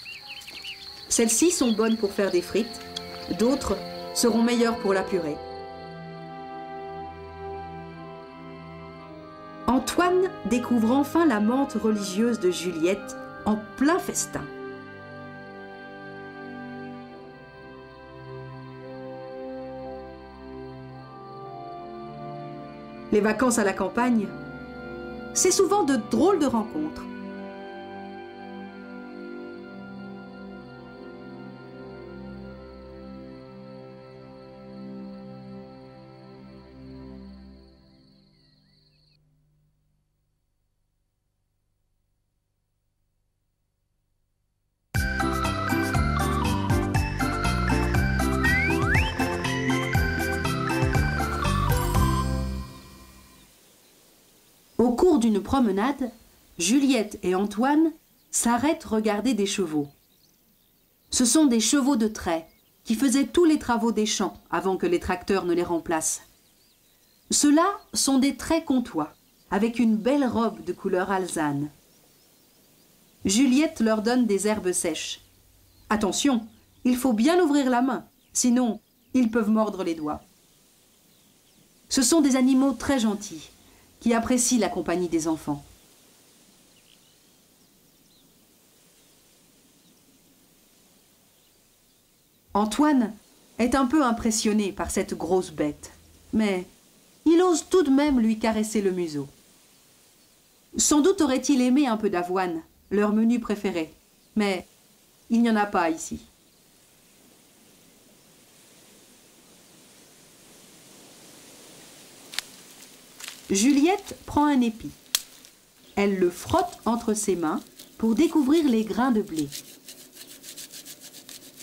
Celles-ci sont bonnes pour faire des frites, d'autres seront meilleures pour la purée. Antoine découvre enfin la menthe religieuse de Juliette en plein festin. Les vacances à la campagne, c'est souvent de drôles de rencontres. Au cours d'une promenade, Juliette et Antoine s'arrêtent regarder des chevaux. Ce sont des chevaux de trait qui faisaient tous les travaux des champs avant que les tracteurs ne les remplacent. Ceux-là sont des traits comtois, avec une belle robe de couleur alezane. Juliette leur donne des herbes sèches. Attention, il faut bien ouvrir la main, sinon ils peuvent mordre les doigts. Ce sont des animaux très gentils, qui apprécient la compagnie des enfants. Antoine est un peu impressionné par cette grosse bête, mais il ose tout de même lui caresser le museau. Sans doute aurait-il aimé un peu d'avoine, leur menu préféré, mais il n'y en a pas ici. Juliette prend un épi. Elle le frotte entre ses mains pour découvrir les grains de blé.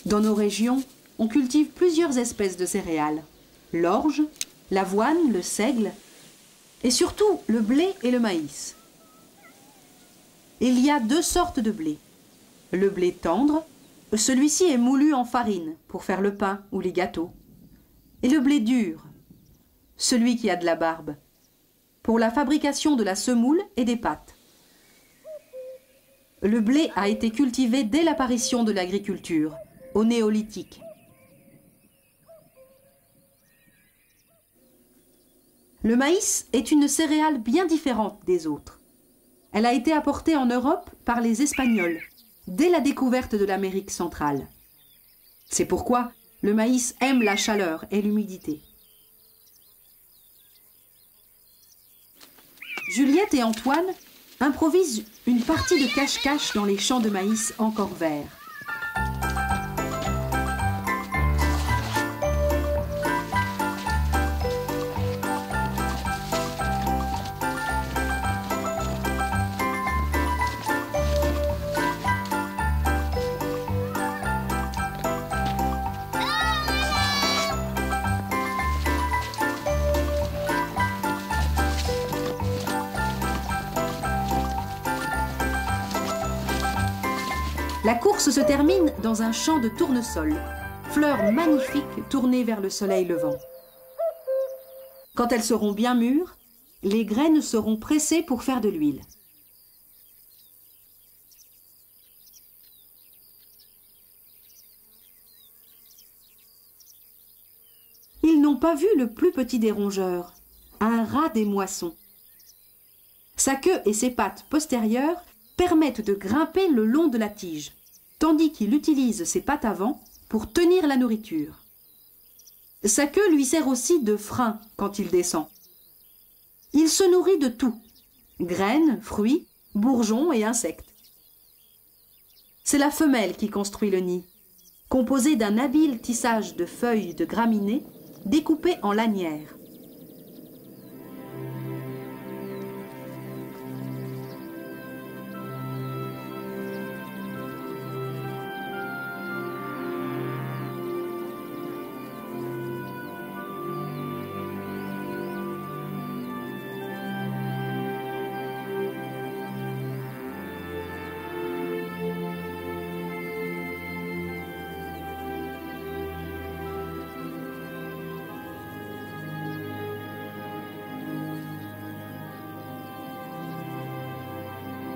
Dans nos régions, on cultive plusieurs espèces de céréales. L'orge, l'avoine, le seigle et surtout le blé et le maïs. Il y a deux sortes de blé. Le blé tendre, celui-ci est moulu en farine pour faire le pain ou les gâteaux. Et le blé dur, celui qui a de la barbe, pour la fabrication de la semoule et des pâtes. Le blé a été cultivé dès l'apparition de l'agriculture, au néolithique. Le maïs est une céréale bien différente des autres. Elle a été apportée en Europe par les Espagnols, dès la découverte de l'Amérique centrale. C'est pourquoi le maïs aime la chaleur et l'humidité. Juliette et Antoine improvisent une partie de cache-cache dans les champs de maïs encore verts. La course se termine dans un champ de tournesol, fleurs magnifiques tournées vers le soleil levant. Quand elles seront bien mûres, les graines seront pressées pour faire de l'huile. Ils n'ont pas vu le plus petit des rongeurs, un rat des moissons. Sa queue et ses pattes postérieures permettent de grimper le long de la tige, tandis qu'il utilise ses pattes avant pour tenir la nourriture. Sa queue lui sert aussi de frein quand il descend. Il se nourrit de tout, graines, fruits, bourgeons et insectes. C'est la femelle qui construit le nid, composé d'un habile tissage de feuilles de graminées découpées en lanières.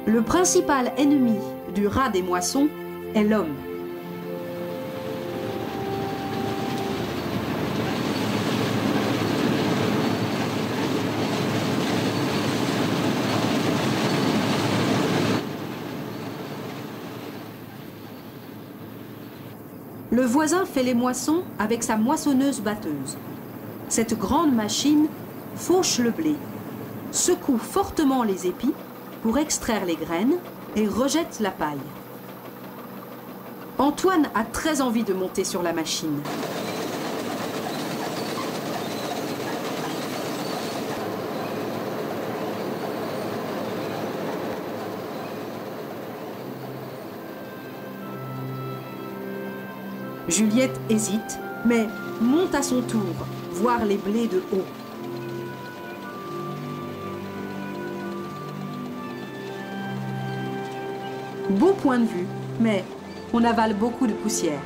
Le principal ennemi du rat des moissons est l'homme. Le voisin fait les moissons avec sa moissonneuse-batteuse. Cette grande machine fauche le blé. secoue fortement les épis pour extraire les graines et rejette la paille. Antoine a très envie de monter sur la machine. Juliette hésite, mais monte à son tour, voir les blés de haut. Beau point de vue, mais on avale beaucoup de poussière.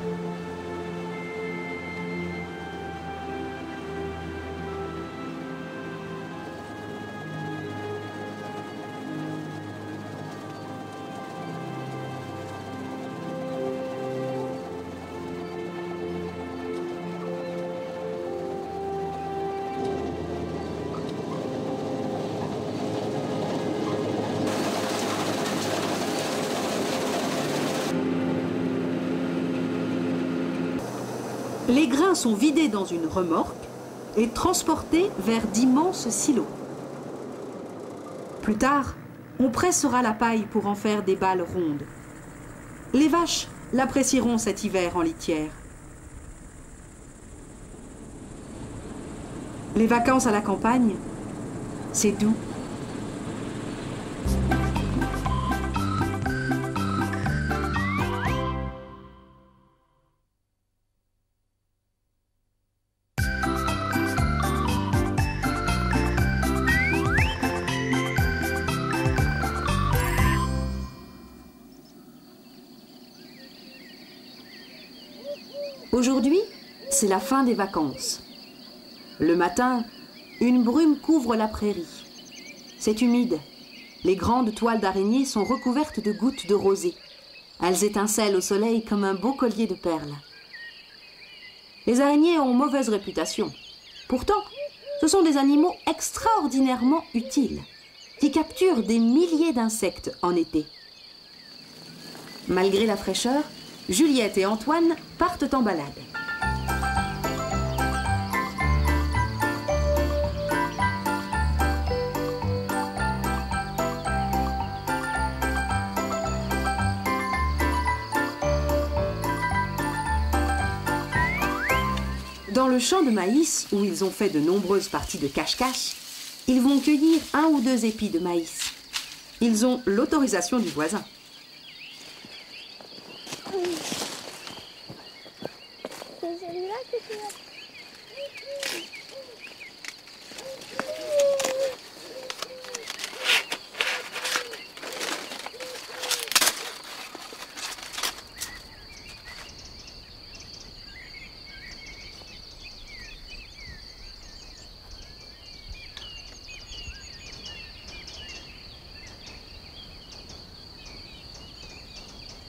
Les grains sont vidés dans une remorque et transportés vers d'immenses silos. Plus tard, on pressera la paille pour en faire des balles rondes. Les vaches l'apprécieront cet hiver en litière. Les vacances à la campagne, c'est doux. Aujourd'hui, c'est la fin des vacances. Le matin, une brume couvre la prairie. C'est humide. Les grandes toiles d'araignée sont recouvertes de gouttes de rosée. Elles étincellent au soleil comme un beau collier de perles. Les araignées ont mauvaise réputation. Pourtant, ce sont des animaux extraordinairement utiles, qui capturent des milliers d'insectes en été. Malgré la fraîcheur, Juliette et Antoine partent en balade. Dans le champ de maïs, où ils ont fait de nombreuses parties de cache-cache, ils vont cueillir 1 ou 2 épis de maïs. Ils ont l'autorisation du voisin. C'est celui-là que tu as.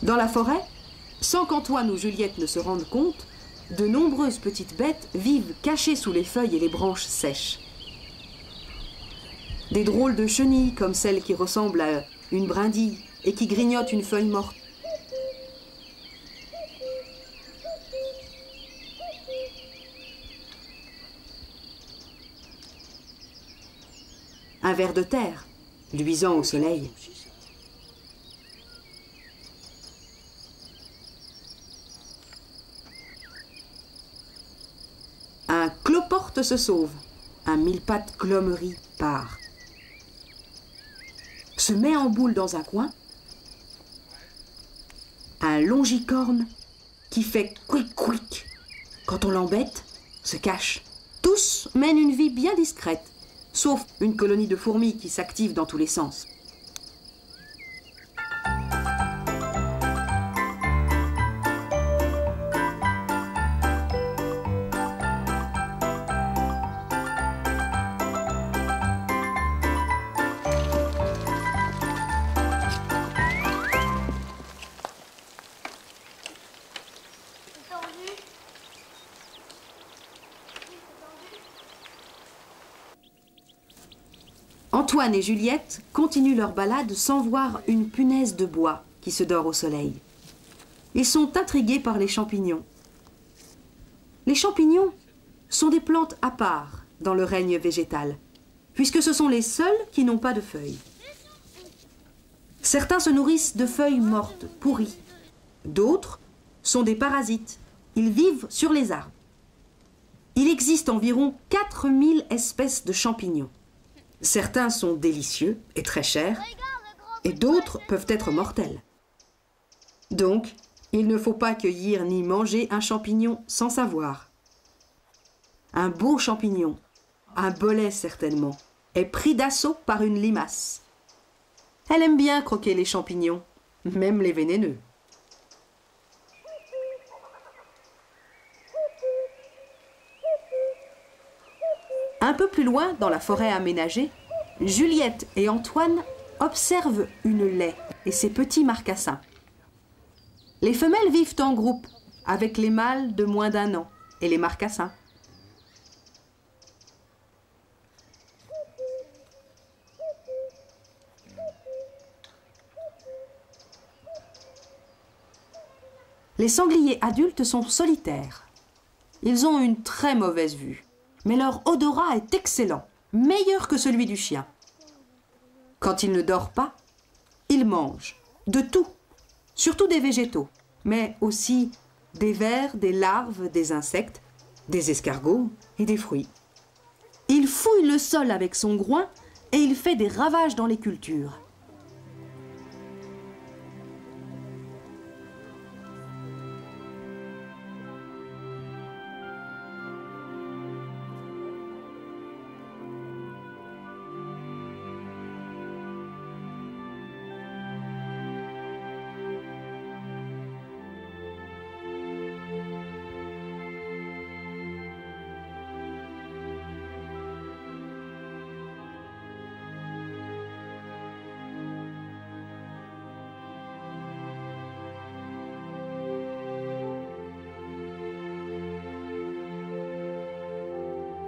Dans la forêt, sans qu'Antoine ou Juliette ne se rendent compte, de nombreuses petites bêtes vivent cachées sous les feuilles et les branches sèches. Des drôles de chenilles comme celle qui ressemble à une brindille et qui grignote une feuille morte. Un ver de terre, luisant au soleil. Un cloporte se sauve, un mille-pattes glomerie part. Se met en boule dans un coin, un longicorne qui fait quick-quick. Quand on l'embête, se cache. Tous mènent une vie bien discrète, sauf une colonie de fourmis qui s'active dans tous les sens. Antoine et Juliette continuent leur balade sans voir une punaise de bois qui se dort au soleil. Ils sont intrigués par les champignons. Les champignons sont des plantes à part dans le règne végétal. puisque ce sont les seuls qui n'ont pas de feuilles. Certains se nourrissent de feuilles mortes, pourries. D'autres sont des parasites. Ils vivent sur les arbres. Il existe environ 4000 espèces de champignons. Certains sont délicieux et très chers, et d'autres peuvent être mortels. Donc, il ne faut pas cueillir ni manger un champignon sans savoir. Un beau champignon, un bolet certainement, est pris d'assaut par une limace. Elle aime bien croquer les champignons, même les vénéneux. Un peu plus loin, dans la forêt aménagée, Juliette et Antoine observent une laie et ses petits marcassins. Les femelles vivent en groupe, avec les mâles de moins d'1 an et les marcassins. Les sangliers adultes sont solitaires. Ils ont une très mauvaise vue, mais leur odorat est excellent, meilleur que celui du chien. Quand il ne dort pas, il mange de tout, surtout des végétaux, mais aussi des vers, des larves, des insectes, des escargots et des fruits. Il fouille le sol avec son groin et il fait des ravages dans les cultures.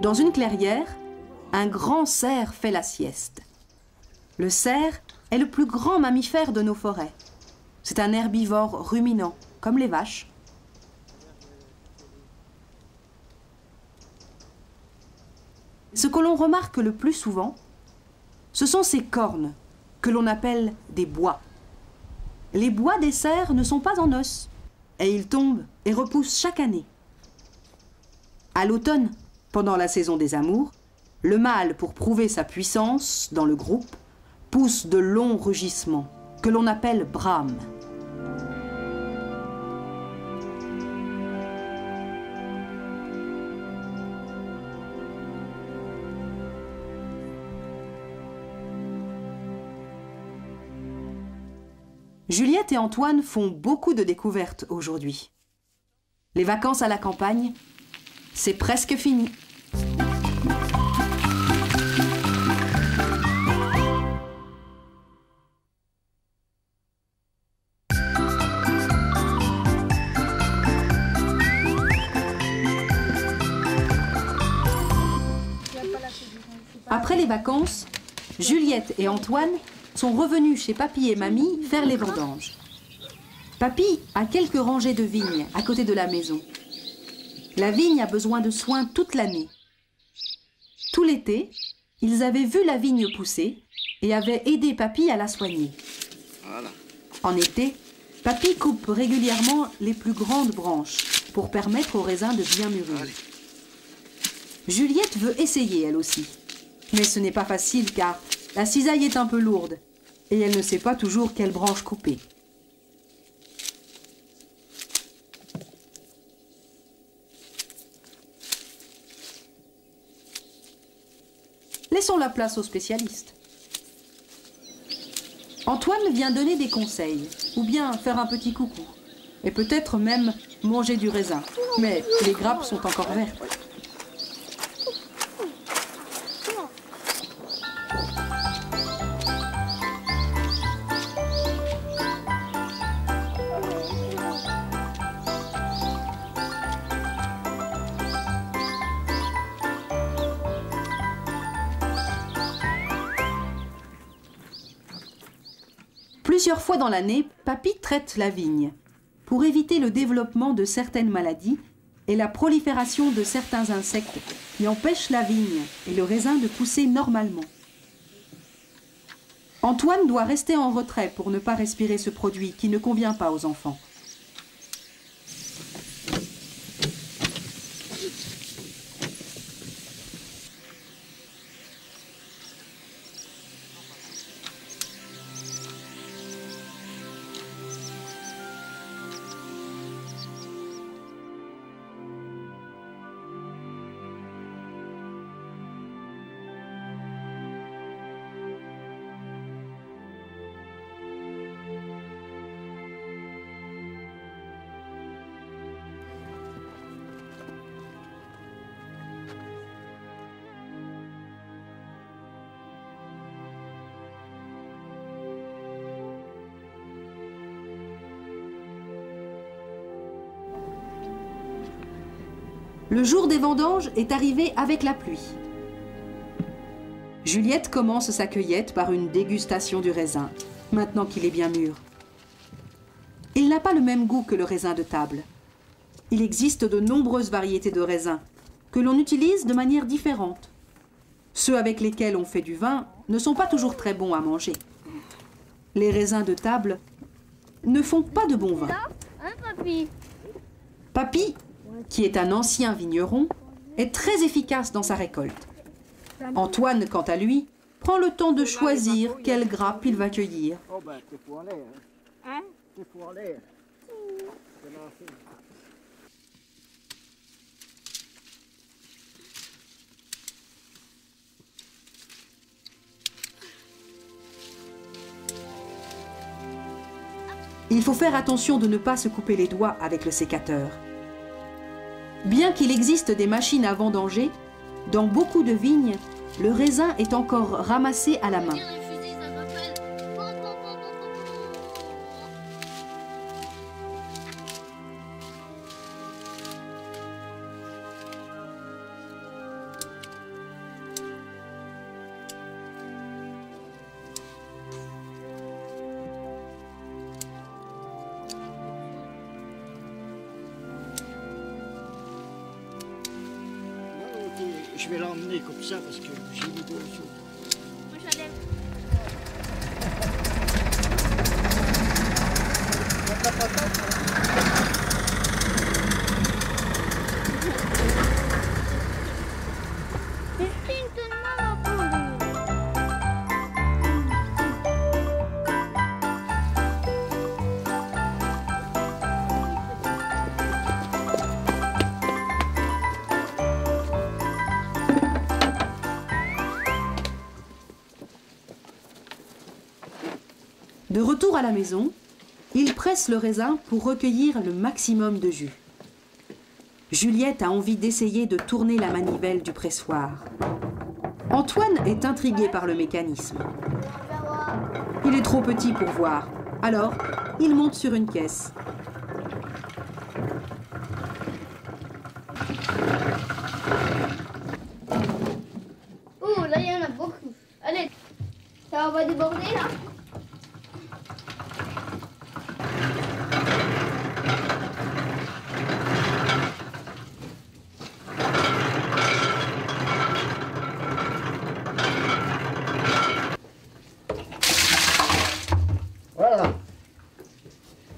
Dans une clairière, un grand cerf fait la sieste. Le cerf est le plus grand mammifère de nos forêts. C'est un herbivore ruminant, comme les vaches. Ce que l'on remarque le plus souvent, ce sont ses cornes, que l'on appelle des bois. Les bois des cerfs ne sont pas en os, et ils tombent et repoussent chaque année. À l'automne, pendant la saison des amours, le mâle, pour prouver sa puissance dans le groupe, pousse de longs rugissements, que l'on appelle brames. Juliette et Antoine font beaucoup de découvertes aujourd'hui. Les vacances à la campagne, c'est presque fini. Après les vacances, Juliette et Antoine sont revenus chez Papy et Mamie faire les vendanges. Papy a quelques rangées de vignes à côté de la maison. La vigne a besoin de soins toute l'année. Tout l'été, ils avaient vu la vigne pousser et avaient aidé Papy à la soigner. Voilà. En été, Papy coupe régulièrement les plus grandes branches pour permettre aux raisins de bien mûrir. Allez. Juliette veut essayer elle aussi. Mais ce n'est pas facile car la cisaille est un peu lourde et elle ne sait pas toujours quelle branche couper. Laissons la place aux spécialistes. Antoine vient donner des conseils, ou bien faire un petit coucou, et peut-être même manger du raisin. Mais les grappes sont encore vertes. Plusieurs fois dans l'année, Papy traite la vigne pour éviter le développement de certaines maladies est la prolifération de certains insectes qui empêchent la vigne et le raisin de pousser normalement. Antoine doit rester en retrait pour ne pas respirer ce produit qui ne convient pas aux enfants. Le jour des vendanges est arrivé avec la pluie. Juliette commence sa cueillette par une dégustation du raisin, maintenant qu'il est bien mûr. Il n'a pas le même goût que le raisin de table. Il existe de nombreuses variétés de raisins, que l'on utilise de manière différente. Ceux avec lesquels on fait du vin ne sont pas toujours très bons à manger. Les raisins de table ne font pas de bon vin. Hein, papy? Papy, qui est un ancien vigneron, est très efficace dans sa récolte. Antoine, quant à lui, prend le temps de choisir quelle grappe il va cueillir. Oh ben, t'es fou en l'air. Hein? T'es fou en l'air. C'est lancé. Il faut faire attention de ne pas se couper les doigts avec le sécateur. Bien qu'il existe des machines à vendanger, dans beaucoup de vignes, le raisin est encore ramassé à la main. Tire le fusil, ça s'appelle. Pom, pom, pom, pom, Je vais l'emmener comme ça parce que j'ai mis de chaud. Moi, j'allais. De retour à la maison, il presse le raisin pour recueillir le maximum de jus. Juliette a envie d'essayer de tourner la manivelle du pressoir. Antoine est intrigué par le mécanisme. Il est trop petit pour voir, alors il monte sur une caisse. Oh, là, il y en a beaucoup. Allez, ça va déborder, là? Voilà.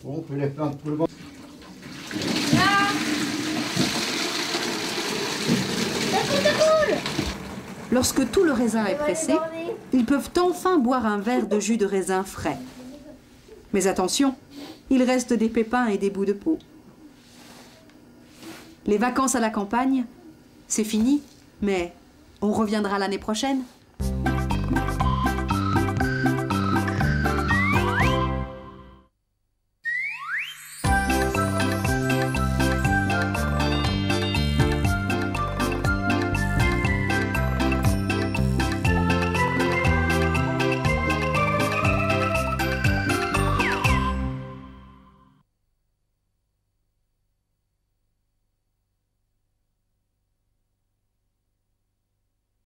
Bon, on peut les prendre pour le moment. Lorsque tout le raisin est pressé, ils peuvent enfin boire un verre de jus de raisin frais. Mais attention, il reste des pépins et des bouts de peau. Les vacances à la campagne, c'est fini, mais on reviendra l'année prochaine.